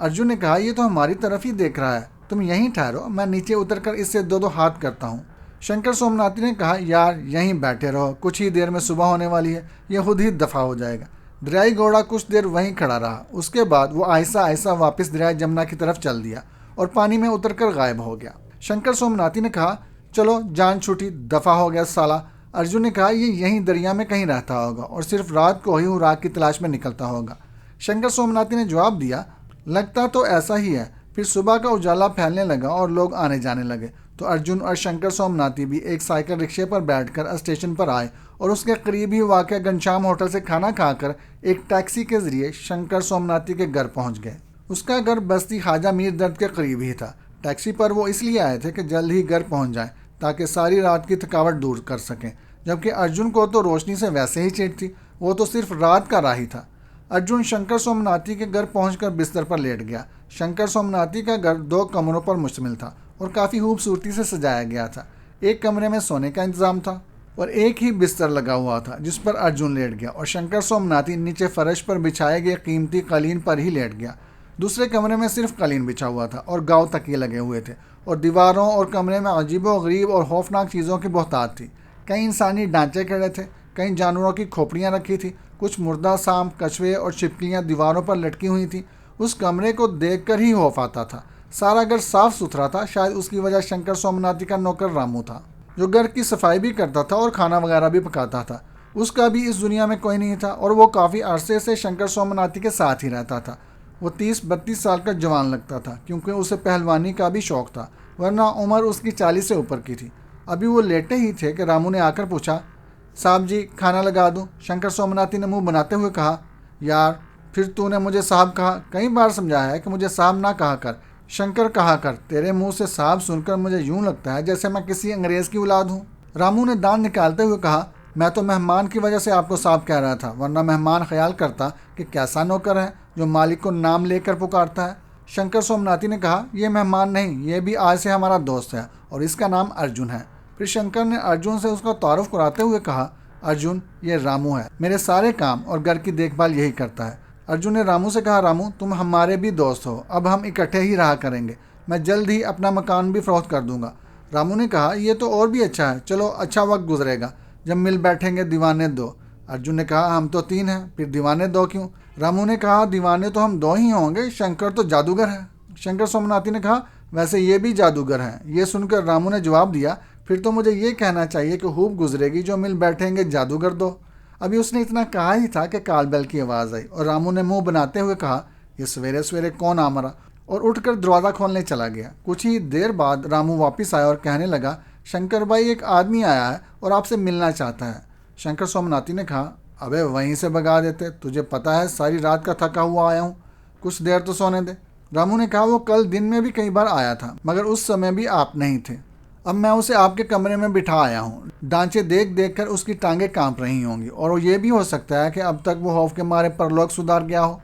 अर्जुन ने कहा, ये तो हमारी तरफ ही देख रहा है, तुम यहीं ठहरो, मैं नीचे उतरकर इससे दो दो हाथ करता हूँ। शंकर सोमनाथी ने कहा, यार यहीं बैठे रहो, कुछ ही देर में सुबह होने वाली है, यह खुद ही दफ़ा हो जाएगा। दरियाई घोड़ा कुछ देर वहीं खड़ा रहा। उसके बाद वो आहिस्ता आहिस्ता वापस दरिया जमुना की तरफ चल दिया और पानी में उतरकर गायब हो गया। शंकर सोमनाथी ने कहा, चलो जान छूटी, दफ़ा हो गया साला। अर्जुन ने कहा, ये यहीं दरिया में कहीं रहता होगा और सिर्फ रात को ही रात की तलाश में निकलता होगा। शंकर सोमनाथी ने जवाब दिया, लगता तो ऐसा ही है। फिर सुबह का उजाला फैलने लगा और लोग आने जाने लगे तो अर्जुन और शंकर सोमनाथी भी एक साइकिल रिक्शे पर बैठकर स्टेशन पर आए और उसके करीब ही वाक़ घनश्याम होटल से खाना खाकर एक टैक्सी के ज़रिए शंकर सोमनाथी के घर पहुंच गए। उसका घर बस्ती ख्वाजा मीर दर्द के करीब ही था। टैक्सी पर वो इसलिए आए थे कि जल्द ही घर पहुंच जाएं ताकि सारी रात की थकावट दूर कर सकें, जबकि अर्जुन को तो रोशनी से वैसे ही चिढ़ थी, वो तो सिर्फ रात का राही था। अर्जुन शंकर सोमनाथी के घर पहुंचकर बिस्तर पर लेट गया। शंकर सोमनाथी का घर 2 कमरों पर मुश्तमिल था और काफ़ी खूबसूरती से सजाया गया था। एक कमरे में सोने का इंतज़ाम था और एक ही बिस्तर लगा हुआ था जिस पर अर्जुन लेट गया और शंकर सोमनाथी नीचे फर्श पर बिछाए गए कीमती कालीन पर ही लेट गया। दूसरे कमरे में सिर्फ कालीन बिछा हुआ था और गाँव तकिए लगे हुए थे और दीवारों और कमरे में अजीबो गरीब और खौफनाक चीज़ों की बहुतात थी। कई इंसानी ढांचे खड़े थे, कई जानवरों की खोपड़ियाँ रखी थी, कुछ मुर्दा सांप, कछुए और छिपकलियाँ दीवारों पर लटकी हुई थी। उस कमरे को देखकर ही खौफ आता था। सारा घर साफ सुथरा था। शायद उसकी वजह शंकर सोमनाथी का नौकर रामू था, जो घर की सफाई भी करता था और खाना वगैरह भी पकाता था। उसका भी इस दुनिया में कोई नहीं था और वो काफ़ी अरसे से शंकर सोमनाथी के साथ ही रहता था। वो 30-32 साल का जवान लगता था क्योंकि उसे पहलवानी का भी शौक़ था, वरना उम्र उसकी 40 से ऊपर की थी। अभी वो लेटे ही थे कि रामू ने आकर पूछा, साहब जी खाना लगा दूं? शंकर सोमनाथी ने मुंह बनाते हुए कहा, यार फिर तूने मुझे साहब कहा, कई बार समझाया है कि मुझे साहब ना कहा कर, शंकर कहा कर। तेरे मुंह से साहब सुनकर मुझे यूं लगता है जैसे मैं किसी अंग्रेज़ की औलाद हूँ। रामू ने दांत निकालते हुए कहा, मैं तो मेहमान की वजह से आपको साहब कह रहा था, वरना मेहमान ख्याल करता कि कैसा नौकर है जो मालिक को नाम लेकर पुकारता है। शंकर सोमनाथी ने कहा, ये मेहमान नहीं, ये भी आज से हमारा दोस्त है और इसका नाम अर्जुन है। फिर शंकर ने अर्जुन से उसका तारुफ कराते हुए कहा, अर्जुन, ये रामू है, मेरे सारे काम और घर की देखभाल यही करता है। अर्जुन ने रामू से कहा, रामू, तुम हमारे भी दोस्त हो, अब हम इकट्ठे ही रहा करेंगे, मैं जल्द ही अपना मकान भी फरोख्त कर दूंगा। रामू ने कहा, यह तो और भी अच्छा है, चलो अच्छा वक्त गुजरेगा, जब मिल बैठेंगे दीवाने दो। अर्जुन ने कहा, हम तो 3 हैं, फिर दीवाने 2 क्यों? रामू ने कहा, दीवाने तो हम 2 ही होंगे, शंकर तो जादूगर है। शंकर सोमनाथी ने कहा, वैसे ये भी जादूगर हैं। ये सुनकर रामू ने जवाब दिया, फिर तो मुझे ये कहना चाहिए कि खूब गुजरेगी जो मिल बैठेंगे जादूगर 2। अभी उसने इतना कहा ही था कि काल बैल की आवाज़ आई और रामू ने मुंह बनाते हुए कहा, ये सवेरे सवेरे कौन आ मरा, और उठकर दरवाज़ा खोलने चला गया। कुछ ही देर बाद रामू वापस आया और कहने लगा, शंकर भाई, एक आदमी आया है और आपसे मिलना चाहता है। शंकर सोमनाथी ने कहा, अबे वहीं से भगा देते, तुझे पता है सारी रात का थका हुआ आया हूँ, कुछ देर तो सोने दे। रामू ने कहा, वो कल दिन में भी कई बार आया था, मगर उस समय भी आप नहीं थे। अब मैं उसे आपके कमरे में बिठा आया हूँ। ढांचे देख देख कर उसकी टांगें कांप रही होंगी और ये भी हो सकता है कि अब तक वो खौफ के मारे परलोक सुधार गया हो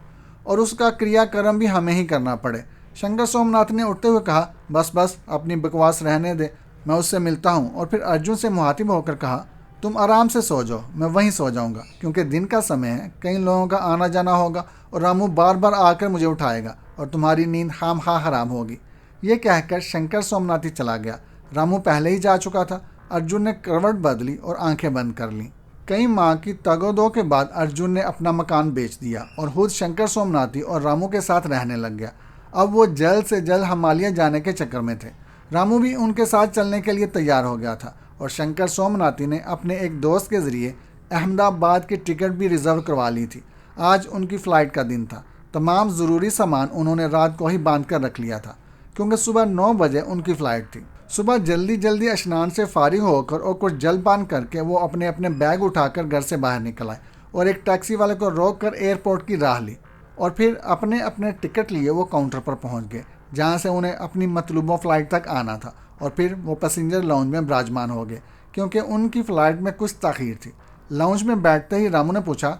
और उसका क्रियाक्रम भी हमें ही करना पड़े। शंकर सोमनाथ ने उठते हुए कहा, बस बस, अपनी बकवास रहने दे, मैं उससे मिलता हूँ। और फिर अर्जुन से मुहातिब होकर कहा, तुम आराम से सो जाओ, मैं वहीं सो जाऊँगा, क्योंकि दिन का समय है, कई लोगों का आना जाना होगा और रामू बार बार आकर मुझे उठाएगा और तुम्हारी नींद खामखा हराम होगी। ये कहकर शंकर सोमनाथी चला गया। रामू पहले ही जा चुका था। अर्जुन ने करवट बदली और आंखें बंद कर लीं। कई माह की तगोदो के बाद अर्जुन ने अपना मकान बेच दिया और खुद शंकर सोमनाथी और रामू के साथ रहने लग गया। अब वो जल्द से जल्द हिमालय जाने के चक्कर में थे। रामू भी उनके साथ चलने के लिए तैयार हो गया था और शंकर सोमनाथी ने अपने एक दोस्त के ज़रिए अहमदाबाद की टिकट भी रिजर्व करवा ली थी। आज उनकी फ़्लाइट का दिन था। तमाम ज़रूरी सामान उन्होंने रात को ही बांध कर रख लिया था, क्योंकि सुबह 9 बजे उनकी फ़्लाइट थी। सुबह जल्दी जल्दी स्नान से फारिग होकर और कुछ जलपान करके वो अपने अपने बैग उठाकर घर से बाहर निकल आए और एक टैक्सी वाले को रोक कर एयरपोर्ट की राह ली और फिर अपने अपने टिकट लिए वो काउंटर पर पहुंच गए, जहां से उन्हें अपनी मतलूबा फ़्लाइट तक आना था। और फिर वो पैसेंजर लाउंज में विराजमान हो गए, क्योंकि उनकी फ़्लाइट में कुछ ताख़ीर थी। लाउंज में बैठते ही रामू ने पूछा,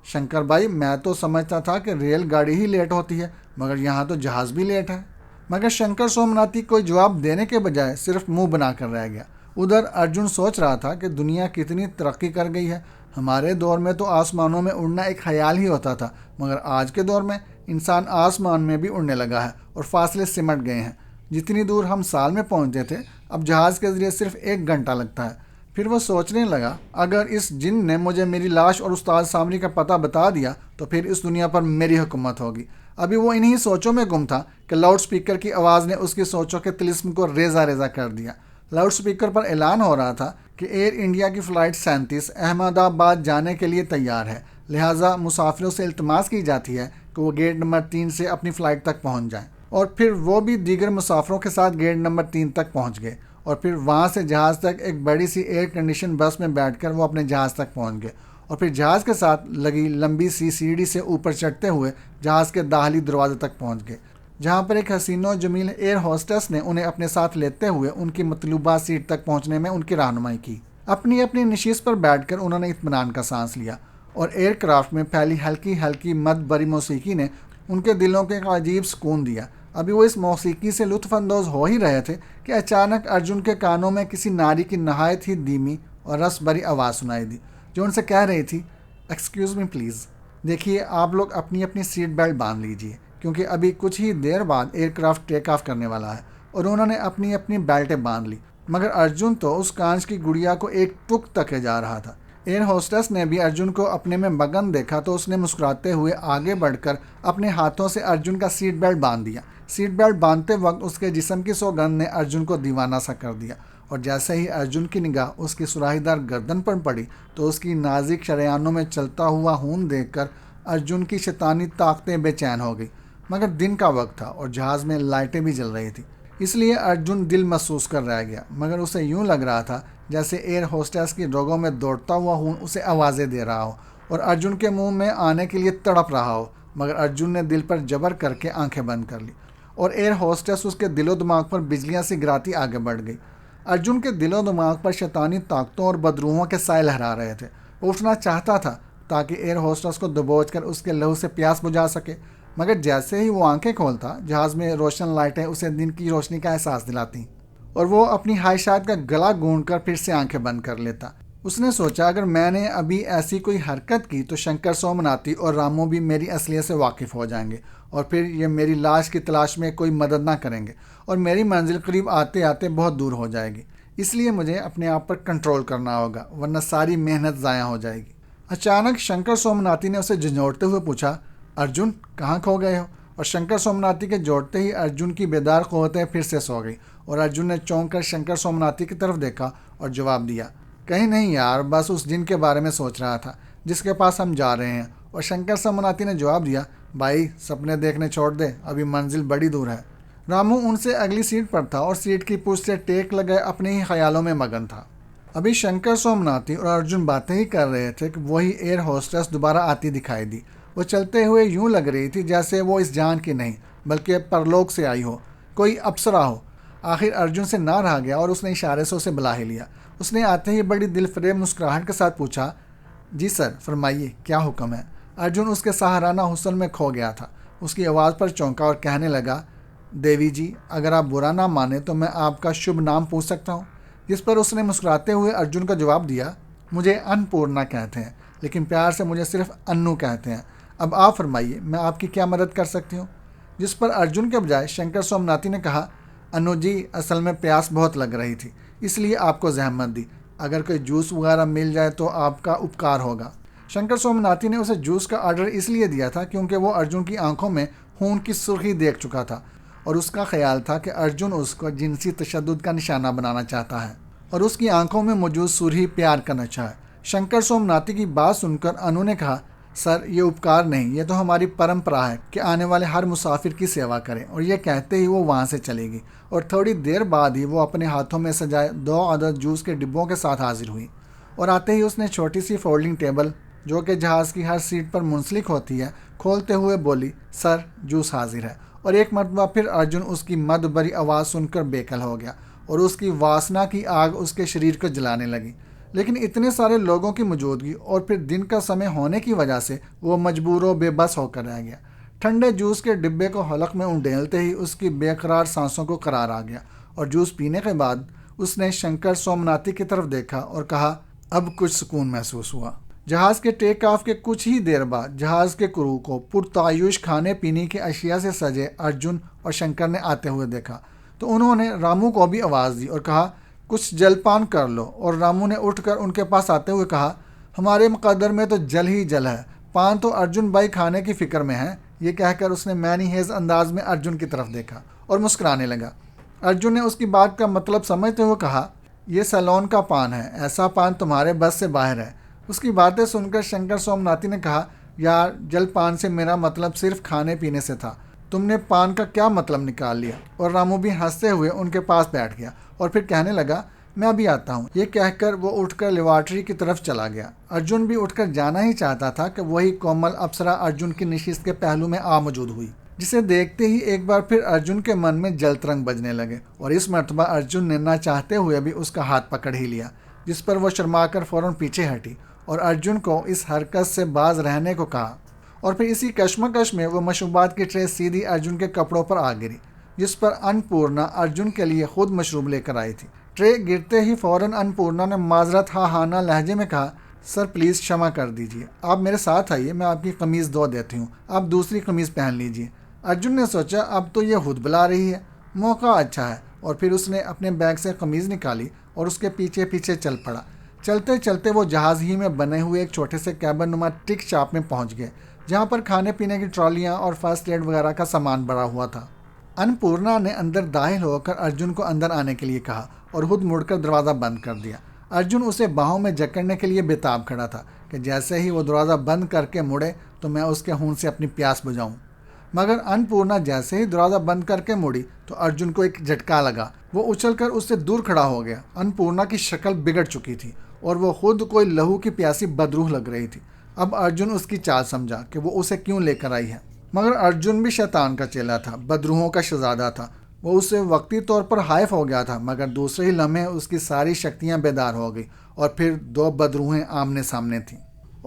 शंकर भाई, मैं तो समझता था कि रेलगाड़ी ही लेट होती है, मगर यहाँ तो जहाज़ भी लेट है। मगर शंकर सोमनाथी कोई जवाब देने के बजाय सिर्फ मुंह बनाकर रह गया। उधर अर्जुन सोच रहा था कि दुनिया कितनी तरक्की कर गई है। हमारे दौर में तो आसमानों में उड़ना एक ख्याल ही होता था, मगर आज के दौर में इंसान आसमान में भी उड़ने लगा है और फासले सिमट गए हैं। जितनी दूर हम साल में पहुंचते थे, अब जहाज़ के ज़रिए सिर्फ 1 घंटा लगता है। फिर वो सोचने लगा, अगर इस जिन ने मुझे मेरी लाश और उस्ताद सामरी का पता बता दिया तो फिर इस दुनिया पर मेरी हुकूमत होगी। अभी वो इन्हीं सोचों में गुम था कि लाउड स्पीकर की आवाज़ ने उसकी सोचों के तिलिस्म को रेजा रेजा कर दिया। लाउड स्पीकर पर ऐलान हो रहा था कि एयर इंडिया की फ़्लाइट 37 अहमदाबाद जाने के लिए तैयार है, लिहाजा मुसाफिरों से इल्तमास की जाती है कि वो गेट नंबर 3 से अपनी फ़्लाइट तक पहुंच जाएं। और फिर वो भी दीगर मुसाफिरों के साथ गेट नंबर 3 तक पहुंच गए और फिर वहाँ से जहाज़ तक एक बड़ी सी एयर कंडीशन बस में बैठकर वो अपने जहाज़ तक पहुंच गए और फिर जहाज़ के साथ लगी लंबी सी सीढ़ी से ऊपर चढ़ते हुए जहाज़ के दाखिली दरवाजे तक पहुंच गए, जहां पर एक हसीनो जमील एयर होस्टेस ने उन्हें अपने साथ लेते हुए उनकी मतलूबा सीट तक पहुंचने में उनकी रहनुमाई की। अपनी अपनी नशीस पर बैठकर उन्होंने इत्मीनान का सांस लिया और एयरक्राफ्ट में फैली हल्की हल्की मद भरी मौसीकी ने उनके दिलों को एक अजीब सुकून दिया। अभी वो इस मौसीकी से लुत्फ़अंदोज़ हो ही रहे थे कि अचानक अर्जुन के कानों में किसी नारी की नहायत ही धीमी और रस भरी आवाज़ सुनाई दी, जो उनसे कह रही थी, एक्सक्यूज़ मी प्लीज़, देखिए आप लोग अपनी अपनी सीट बेल्ट बांध लीजिए, क्योंकि अभी कुछ ही देर बाद एयरक्राफ्ट टेक ऑफ करने वाला है। और उन्होंने अपनी अपनी बेल्टें बांध ली, मगर अर्जुन तो उस कांच की गुड़िया को एक टुक तके जा रहा था। एयर होस्टेस ने भी अर्जुन को अपने में मगन देखा तो उसने मुस्कुराते हुए आगे बढ़कर अपने हाथों से अर्जुन का सीट बेल्ट बांध दिया। सीट बेल्ट बांधते वक्त उसके जिस्म की सौगंध ने अर्जुन को दीवाना सा कर दिया और जैसे ही अर्जुन की निगाह उसकी सुराहीदार गर्दन पर पड़ी तो उसकी नाजुक शरेयानों में चलता हुआ खून देखकर अर्जुन की शैतानी ताकतें बेचैन हो गई। मगर दिन का वक्त था और जहाज़ में लाइटें भी जल रही थी, इसलिए अर्जुन दिल महसूस कर रह गया। मगर उसे यूं लग रहा था जैसे एयर होस्टेस की रगों में दौड़ता हुआ खून उसे आवाज़ें दे रहा हो और अर्जुन के मुंह में आने के लिए तड़प रहा हो। मगर अर्जुन ने दिल पर जबर करके आंखें बंद कर ली और एयर होस्टेस उसके दिलो दिमाग पर बिजलियां सी गिराती आगे बढ़ गई। अर्जुन के दिलो दिमाग पर शैतानी ताकतों और बदरूहों के साए लहरा रहे थे। वो उठना चाहता था ताकि एयर होस्टेस को दबोच कर उसके लहू से प्यास बुझा सके, मगर जैसे ही वो आंखें खोलता, जहाज़ में रोशन लाइटें उसे दिन की रोशनी का एहसास दिलाती और वो अपनी हाई शार्ट का गला गूंदकर फिर से आंखें बंद कर लेता। उसने सोचा, अगर मैंने अभी ऐसी कोई हरकत की तो शंकर सोमनाथी और रामू भी मेरी असलियत से वाकिफ़ हो जाएंगे और फिर ये मेरी लाश की तलाश में कोई मदद ना करेंगे और मेरी मंजिल करीब आते आते बहुत दूर हो जाएगी। इसलिए मुझे अपने आप पर कंट्रोल करना होगा, वरना सारी मेहनत ज़ाया हो जाएगी। अचानक शंकर सोमनाथी ने उसे झंझोड़ते हुए पूछा, अर्जुन कहाँ खो गए हो? और शंकर सोमनाथी के जोड़ते ही अर्जुन की बेदार क़ुव्वतें फिर से सो गई और अर्जुन ने चौंक कर शंकर सोमनाथी की तरफ देखा और जवाब दिया, कहीं नहीं यार, बस उस जिन के बारे में सोच रहा था जिसके पास हम जा रहे हैं। और शंकर सोमनाथी ने जवाब दिया, भाई सपने देखने छोड़ दे, अभी मंजिल बड़ी दूर है। रामू उनसे अगली सीट पर था और सीट की पूछ से टेक लगाए अपने ही ख्यालों में मगन था। अभी शंकर सोमनाथी और अर्जुन बातें ही कर रहे थे कि वही एयर होस्टेस दोबारा आती दिखाई दी। वो चलते हुए यूं लग रही थी जैसे वो इस जान की नहीं बल्कि परलोक से आई हो, कोई अप्सरा हो। आखिर अर्जुन से ना रहा गया और उसने इशारे से उसे बुला ही लिया। उसने आते ही बड़ी दिलफरेब मुस्कुराहट के साथ पूछा, जी सर फरमाइए, क्या हुक्म है? अर्जुन उसके सहाराना हुस्न में खो गया था। उसकी आवाज़ पर चौंका और कहने लगा, देवी जी, अगर आप बुरा ना माने तो मैं आपका शुभ नाम पूछ सकता हूँ? जिस पर उसने मुस्कुराते हुए अर्जुन का जवाब दिया, मुझे अन्नपूर्णा कहते हैं, लेकिन प्यार से मुझे सिर्फ अन्नू कहते हैं। अब आप फरमाइए, मैं आपकी क्या मदद कर सकती हूँ? जिस पर अर्जुन के बजाय शंकर सोमनाथी ने कहा, अन्नू जी, असल में प्यास बहुत लग रही थी, इसलिए आपको जहमत दी। अगर कोई जूस वगैरह मिल जाए तो आपका उपकार होगा। शंकर सोमनाथी ने उसे जूस का ऑर्डर इसलिए दिया था क्योंकि वो अर्जुन की आंखों में खून की सुर्खी देख चुका था और उसका ख्याल था कि अर्जुन उसको जिनसी तशद्दुद का निशाना बनाना चाहता है और उसकी आंखों में मौजूद सुर्खी प्यार का नशा है। शंकर सोमनाथी की बात सुनकर अनु ने कहा, सर ये उपकार नहीं, ये तो हमारी परंपरा है कि आने वाले हर मुसाफिर की सेवा करें। और ये कहते ही वो वहाँ से चलेगी और थोड़ी देर बाद ही वो अपने हाथों में सजाए 2 अदद जूस के डिब्बों के साथ हाजिर हुई और आते ही उसने छोटी सी फोल्डिंग टेबल जो कि जहाज़ की हर सीट पर मुंसलिक होती है खोलते हुए बोली, सर जूस हाजिर है। और एक मरतबा फिर अर्जुन उसकी मद भरी आवाज़ सुनकर बेकल हो गया और उसकी वासना की आग उसके शरीर को जलाने लगी। लेकिन इतने सारे लोगों की मौजूदगी और फिर दिन का समय होने की वजह से वो मजबूर व बेबस होकर रह गया। ठंडे जूस के डिब्बे को हलक में उंडेलते ही उसकी बेकरार सांसों को करार आ गया और जूस पीने के बाद उसने शंकर सोमनाथी की तरफ देखा और कहा, अब कुछ सुकून महसूस हुआ। जहाज़ के टेक ऑफ के कुछ ही देर बाद जहाज़ के क्रू को पुरतायुश खाने पीने की अशिया से सजे अर्जुन और शंकर ने आते हुए देखा तो उन्होंने रामू को भी आवाज़ दी और कहा, कुछ जलपान कर लो। और रामू ने उठकर उनके पास आते हुए कहा, हमारे मुकद्दर में तो जल ही जल है, पान तो अर्जुन भाई खाने की फ़िक्र में है। ये कहकर उसने मैनी हेज़ अंदाज में अर्जुन की तरफ देखा और मुस्कुराने लगा। अर्जुन ने उसकी बात का मतलब समझते हुए कहा, यह सैलोन का पान है, ऐसा पान तुम्हारे बस से बाहर है। उसकी बातें सुनकर शंकर सोमनाथी ने कहा, यार जलपान से मेरा मतलब सिर्फ खाने पीने से था, तुमने पान का क्या मतलब निकाल लिया? और रामू भी हंसते हुए उनके पास बैठ गया और फिर कहने लगा, मैं अभी आता हूँ। ये कहकर वो उठकर लेबॉर्ट्री की तरफ चला गया। अर्जुन भी उठकर जाना ही चाहता था कि वही कोमल अप्सरा अर्जुन की निशिस्त के पहलू में आ मौजूद हुई, जिसे देखते ही एक बार फिर अर्जुन के मन में जलतरंग बजने लगे और इस मरतबा अर्जुन ने ना चाहते हुए भी उसका हाथ पकड़ ही लिया, जिस पर वो शर्माकर फौरन पीछे हटी और अर्जुन को इस हरकत से बाज रहने को कहा। और फिर इसी कश्मकश में वो मशरूबात की ट्रे सीधी अर्जुन के कपड़ों पर आ गिरी, जिस पर अन्नपूर्णा अर्जुन के लिए खुद मशरूब लेकर आई थी। ट्रे गिरते ही फौरन अन्नपूर्णा ने माजरत हाना लहजे में कहा, सर प्लीज़ क्षमा कर दीजिए, आप मेरे साथ आइए, मैं आपकी कमीज़ धो देती हूँ, आप दूसरी कमीज़ पहन लीजिए। अर्जुन ने सोचा, अब तो ये खुद बुला रही है, मौका अच्छा है। और फिर उसने अपने बैग से कमीज़ निकाली और उसके पीछे पीछे चल पड़ा। चलते चलते वो जहाज़ ही में बने हुए एक छोटे से कैबन नुमा टिक शॉप में पहुंच गए, जहां पर खाने पीने की ट्रॉलियां और फर्स्ट एड वगैरह का सामान भरा हुआ था। अन्नपूर्णा ने अंदर दाखिल होकर अर्जुन को अंदर आने के लिए कहा और खुद मुड़कर दरवाज़ा बंद कर दिया। अर्जुन उसे बाहों में जकड़ने के लिए बेताब खड़ा था कि जैसे ही वो दरवाज़ा बंद करके मुड़े तो मैं उसके खून से अपनी प्यास बुझाऊं। मगर अन्नपूर्णा जैसे ही दरवाज़ा बंद करके मुड़ी तो अर्जुन को एक झटका लगा। वो उछलकर उससे दूर खड़ा हो गया। अन्नपूर्णा की शक्ल बिगड़ चुकी थी और वो खुद कोई लहू की प्यासी बदरूह लग रही थी। अब अर्जुन उसकी चाल समझा कि वो उसे क्यों लेकर आई है। मगर अर्जुन भी शैतान का चेला था, बदरूहों का शहजादा था। वो उससे वक्ती तौर पर हाइफ हो गया था, मगर दूसरे ही लम्हे उसकी सारी शक्तियां बेदार हो गई और फिर 2 बदरूहें आमने सामने थीं।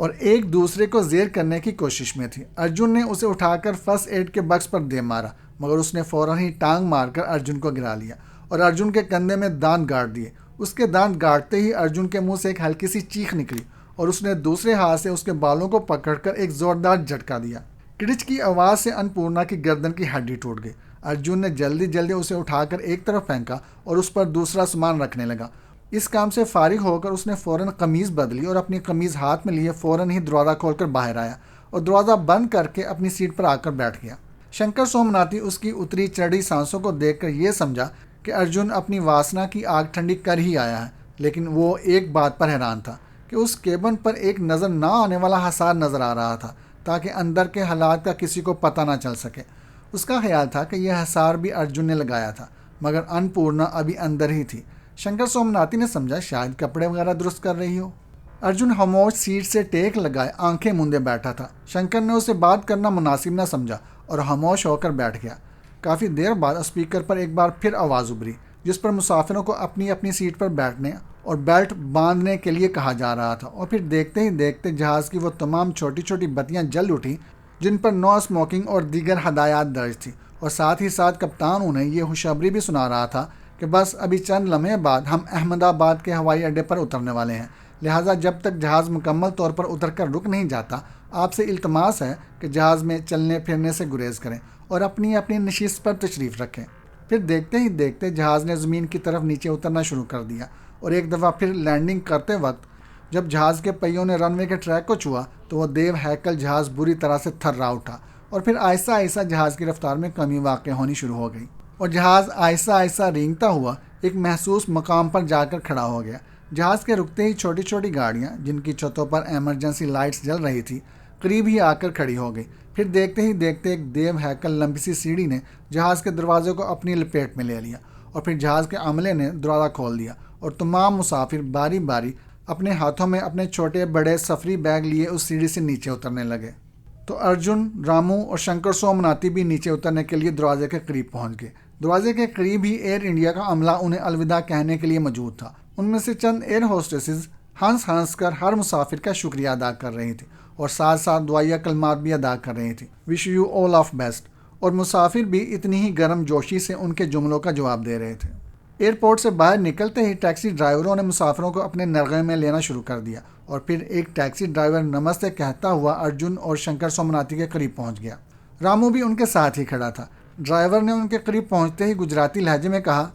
और एक दूसरे को जेर करने की कोशिश में थी। अर्जुन ने उसे उठाकर फर्स्ट एड के बक्स पर दे मारा, मगर उसने फौरन ही टांग मारकर अर्जुन को गिरा लिया और अर्जुन के कंधे में दांत गाड़ दिए। उसके दांत गाड़ते ही अर्जुन के मुंह से एक हल्की सी चीख निकली और उसने दूसरे हाथ से उसके बालों को पकड़कर एक जोरदार झटका दिया। किड़िच की आवाज़ से अन्नपूर्णा की गर्दन की हड्डी टूट गई। अर्जुन ने जल्दी जल्दी उसे उठाकर एक तरफ फेंका और उस पर दूसरा सामान रखने लगा। इस काम से फारिग होकर उसने फ़ौरन कमीज़ बदली और अपनी कमीज़ हाथ में लिए फ़ौरन ही दरवाज़ा खोलकर बाहर आया और दरवाज़ा बंद करके अपनी सीट पर आकर बैठ गया। शंकर सोमनाथी उसकी उतरी चढ़ी सांसों को देखकर यह समझा कि अर्जुन अपनी वासना की आग ठंडी कर ही आया है, लेकिन वो एक बात पर हैरान था कि उस केबिन पर एक नज़र ना आने वाला हसार नज़र आ रहा था, ताकि अंदर के हालात का किसी को पता ना चल सके। उसका ख्याल था कि यह हसार भी अर्जुन ने लगाया था, मगर अन्नपूर्णा अभी अंदर ही थी। शंकर सोमनाथी ने समझा शायद कपड़े वगैरह दुरुस्त कर रही हो। अर्जुन खामोश सीट से टेक लगाए आंखें मूंदे बैठा था। शंकर ने उसे बात करना मुनासिब न समझा और खामोश होकर बैठ गया। काफ़ी देर बाद स्पीकर पर एक बार फिर आवाज़ उभरी, जिस पर मुसाफिरों को अपनी अपनी सीट पर बैठने और बेल्ट बांधने के लिए कहा जा रहा था। और फिर देखते ही देखते जहाज़ की वो तमाम छोटी छोटी बत्तियां जल उठी जिन पर नो स्मोकिंग और दीगर हदायत दर्ज थी, और साथ ही साथ कप्तान उन्हें ये खुशखबरी भी सुना रहा था कि बस अभी चंद लम्हे बाद हम अहमदाबाद के हवाई अड्डे पर उतरने वाले हैं, लिहाजा जब तक जहाज़ मुकम्मल तौर पर उतर कर रुक नहीं जाता, आपसे इल्तमास है कि जहाज़ में चलने फिरने से गुरेज करें और अपनी अपनी नशिस्त पर तशरीफ़ रखें। फिर देखते ही देखते जहाज़ ने ज़मीन की तरफ नीचे उतरना शुरू कर दिया और एक दफ़ा फिर लैंडिंग करते वक्त जब जहाज़ के पहियों ने रनवे के ट्रैक को छुआ तो वह देव हैकल जहाज़ बुरी तरह से थर्रा उठा और फिर आहिस्ता आहिस्ता जहाज़ की रफ्तार में कमी वाक़ होनी शुरू हो गई और जहाज़ आहिस्ता आहिस्ता रेंगता हुआ एक महसूस मकाम पर जाकर खड़ा हो गया। जहाज़ के रुकते ही छोटी छोटी गाड़ियाँ जिनकी छतों पर एमरजेंसी लाइट्स जल रही थी करीब ही आकर खड़ी हो गई। फिर देखते ही देखते एक देव हैकल लंबी सी सीढ़ी ने जहाज़ के दरवाजे को अपनी लपेट में ले लिया और फिर जहाज़ के अमले ने दरवाज़ा खोल दिया और तमाम मुसाफिर बारी बारी अपने हाथों में अपने छोटे बड़े सफरी बैग लिए उस सीढ़ी से नीचे उतरने लगे। तो अर्जुन, रामू और शंकर सोमनाथी भी नीचे उतरने के लिए दरवाजे के करीब पहुंच गए। दरवाजे के करीब ही एयर इंडिया का अमला उन्हें अलविदा कहने के लिए मौजूद था। उनमें से चंद एयर होस्टेसेस हंस हंस कर हर मुसाफिर का शुक्रिया अदा कर रही थी और साथ साथ दुआया कलमात भी अदा कर रही थी, wish you all of best. और मुसाफिर भी इतनी ही गर्म जोशी से उनके जुमलों का जवाब दे रहे थे। एयरपोर्ट से बाहर निकलते ही टैक्सी ड्राइवरों ने मुसाफिरों को अपने नरगे में लेना शुरू कर दिया और फिर एक टैक्सी ड्राइवर नमस्ते कहता हुआ अर्जुन और शंकर सोमनाथी के करीब पहुंच गया। रामू भी उनके साथ ही खड़ा था। ड्राइवर ने उनके करीब पहुंचते ही गुजराती लहजे में कहा,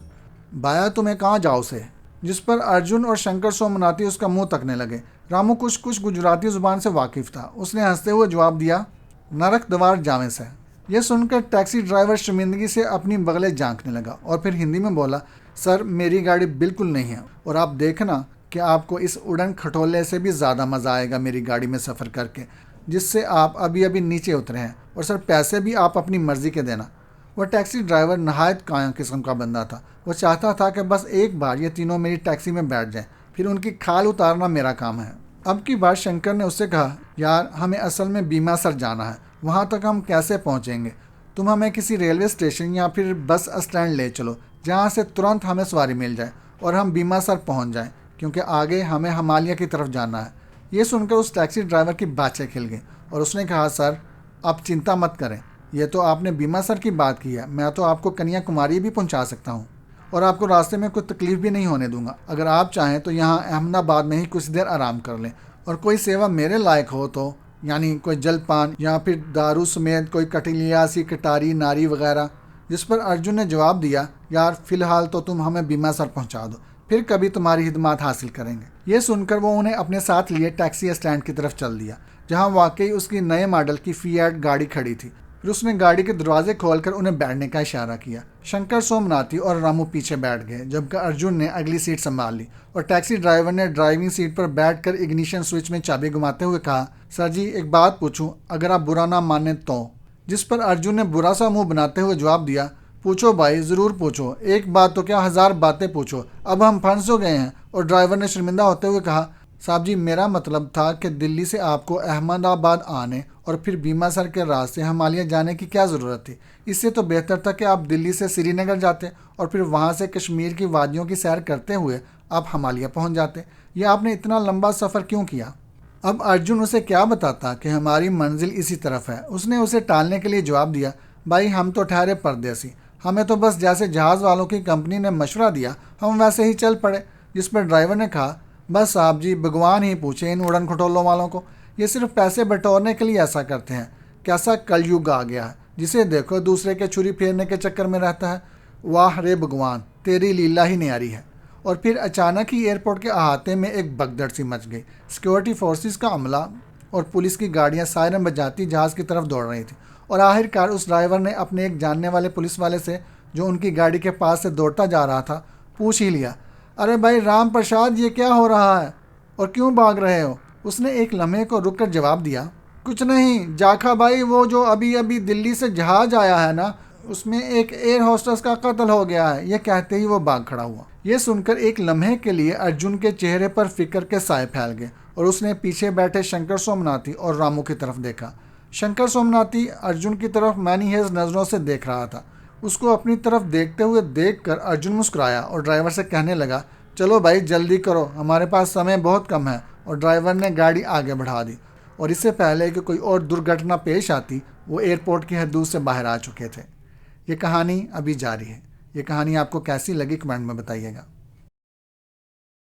बाया तुम्हें कहाँ जाओ से, जिस पर अर्जुन और शंकर सोमनाथी उसका मुंह तकने लगे। रामू कुछ गुजराती ज़ुबान से वाकिफ़ था। उसने हंसते हुए जवाब दिया, नरक दवार जामे से। यह सुनकर टैक्सी ड्राइवर शर्मिंदगी से अपनी बगलें झांकने लगा और फिर हिंदी में बोला, सर मेरी गाड़ी बिल्कुल नहीं है और आप देखना कि आपको इस उड़न खटोले से भी ज़्यादा मज़ा आएगा मेरी गाड़ी में सफ़र करके, जिससे आप अभी अभी नीचे उतरे हैं, और सर पैसे भी आप अपनी मर्ज़ी के देना। वह टैक्सी ड्राइवर नहायत काया किस्म का बंदा था। वह चाहता था कि बस एक बार ये तीनों मेरी टैक्सी में बैठ जाएं, फिर उनकी खाल उतारना मेरा काम है। अब की बार शंकर ने उससे कहा, यार हमें असल में बीमा सर जाना है, वहाँ तक हम कैसे पहुँचेंगे? तुम हमें किसी रेलवे स्टेशन या फिर बस स्टैंड ले चलो जहाँ से तुरंत हमें सवारी मिल जाए और हम बीमा सर पहुँच जाएँ, क्योंकि आगे हमें हिमालय की तरफ जाना है। ये सुनकर उस टैक्सी ड्राइवर की बातें खिल गई और उसने कहा, सर आप चिंता मत करें, ये तो आपने बीमा सर की बात की है, मैं तो आपको कन्याकुमारी भी पहुंचा सकता हूं और आपको रास्ते में कोई तकलीफ भी नहीं होने दूंगा। अगर आप चाहें तो यहाँ अहमदाबाद में ही कुछ देर आराम कर लें, और कोई सेवा मेरे लायक हो तो, यानी कोई जलपान या फिर दारू समेत कोई कटिलिया सी कटारी नारी वगैरह। जिस पर अर्जुन ने जवाब दिया, यार फ़िलहाल तो तुम हमें बीमा सर पहुँचा दो, फिर कभी तुम्हारी हिदमात हासिल करेंगे। ये सुनकर वो उन्हें अपने साथ लिए टैक्सी स्टैंड की तरफ चल दिया, जहाँ वाकई उसकी नए मॉडल की फिएट गाड़ी खड़ी थी। फिर उसने गाड़ी के दरवाजे खोलकर उन्हें बैठने का इशारा किया। शंकर सोमनाथी और रामू पीछे बैठ गए, जबकि अर्जुन ने अगली सीट संभाल ली और टैक्सी ड्राइवर ने ड्राइविंग सीट पर बैठकर इग्निशन स्विच में चाबी घुमाते हुए कहा, सर जी एक बात पूछूं, अगर आप बुरा ना माने तो? जिस पर अर्जुन ने बुरा सा मुंह बनाते हुए जवाब दिया, पूछो भाई, ज़रूर पूछो, एक बात तो क्या 1000 बातें पूछो, अब हम फंस हो गए हैं। और ड्राइवर ने शर्मिंदा होते हुए कहा, साहब जी मेरा मतलब था कि दिल्ली से आपको अहमदाबाद आने और फिर बीमा सर के रास्ते हिमालय जाने की क्या ज़रूरत थी? इससे तो बेहतर था कि आप दिल्ली से श्रीनगर जाते और फिर वहाँ से कश्मीर की वादियों की सैर करते हुए आप हिमालय पहुँच जाते। यह आपने इतना लंबा सफ़र क्यों किया? अब अर्जुन उसे क्या बताता कि हमारी मंजिल इसी तरफ है। उसने उसे टालने के लिए जवाब दिया, भाई हम तो ठहरे परदेसी, हमें तो बस जैसे जहाज़ वालों की कंपनी ने मशवरा दिया हम वैसे ही चल पड़े। जिस पर ड्राइवर ने कहा, बस साहब जी भगवान ही पूछे इन उड़न खटोलों वालों को, ये सिर्फ पैसे बटोरने के लिए ऐसा करते हैं। कैसा कलयुग आ गया है, जिसे देखो दूसरे के छुरी फेरने के चक्कर में रहता है। वाह रे भगवान, तेरी लीला ही न्यारी है। और फिर अचानक ही एयरपोर्ट के अहाते में एक भगदड़ सी मच गई। सिक्योरिटी फोर्सेस का अमला और पुलिस की गाड़ियां सायरन बजाती जहाज़ की तरफ दौड़ रही थी। और आखिरकार उस ड्राइवर ने अपने एक जानने वाले पुलिस वाले से, जो उनकी गाड़ी के पास से दौड़ता जा रहा था, पूछ ही लिया, अरे भाई राम प्रसाद, ये क्या हो रहा है और क्यों भाग रहे हो? उसने एक लम्हे को रुक कर जवाब दिया, कुछ नहीं जाखा भाई, वो जो अभी अभी दिल्ली से जहाज आया है ना, उसमें एक एयर होस्टेस का कत्ल हो गया है। ये कहते ही वो भाग खड़ा हुआ। ये सुनकर एक लम्हे के लिए अर्जुन के चेहरे पर फिक्र के साए फैल गए और उसने पीछे बैठे शंकर सोमनाथी और रामू की तरफ देखा। शंकर सोमनाथी अर्जुन की तरफ मैनीहेज नज़रों से देख रहा था। उसको अपनी तरफ देखते हुए देखकर अर्जुन मुस्कुराया और ड्राइवर से कहने लगा, चलो भाई जल्दी करो, हमारे पास समय बहुत कम है। और ड्राइवर ने गाड़ी आगे बढ़ा दी और इससे पहले कि कोई और दुर्घटना पेश आती, वो एयरपोर्ट की हदूद से बाहर आ चुके थे। ये कहानी अभी जारी है। ये कहानी आपको कैसी लगी कमेंट में बताइएगा।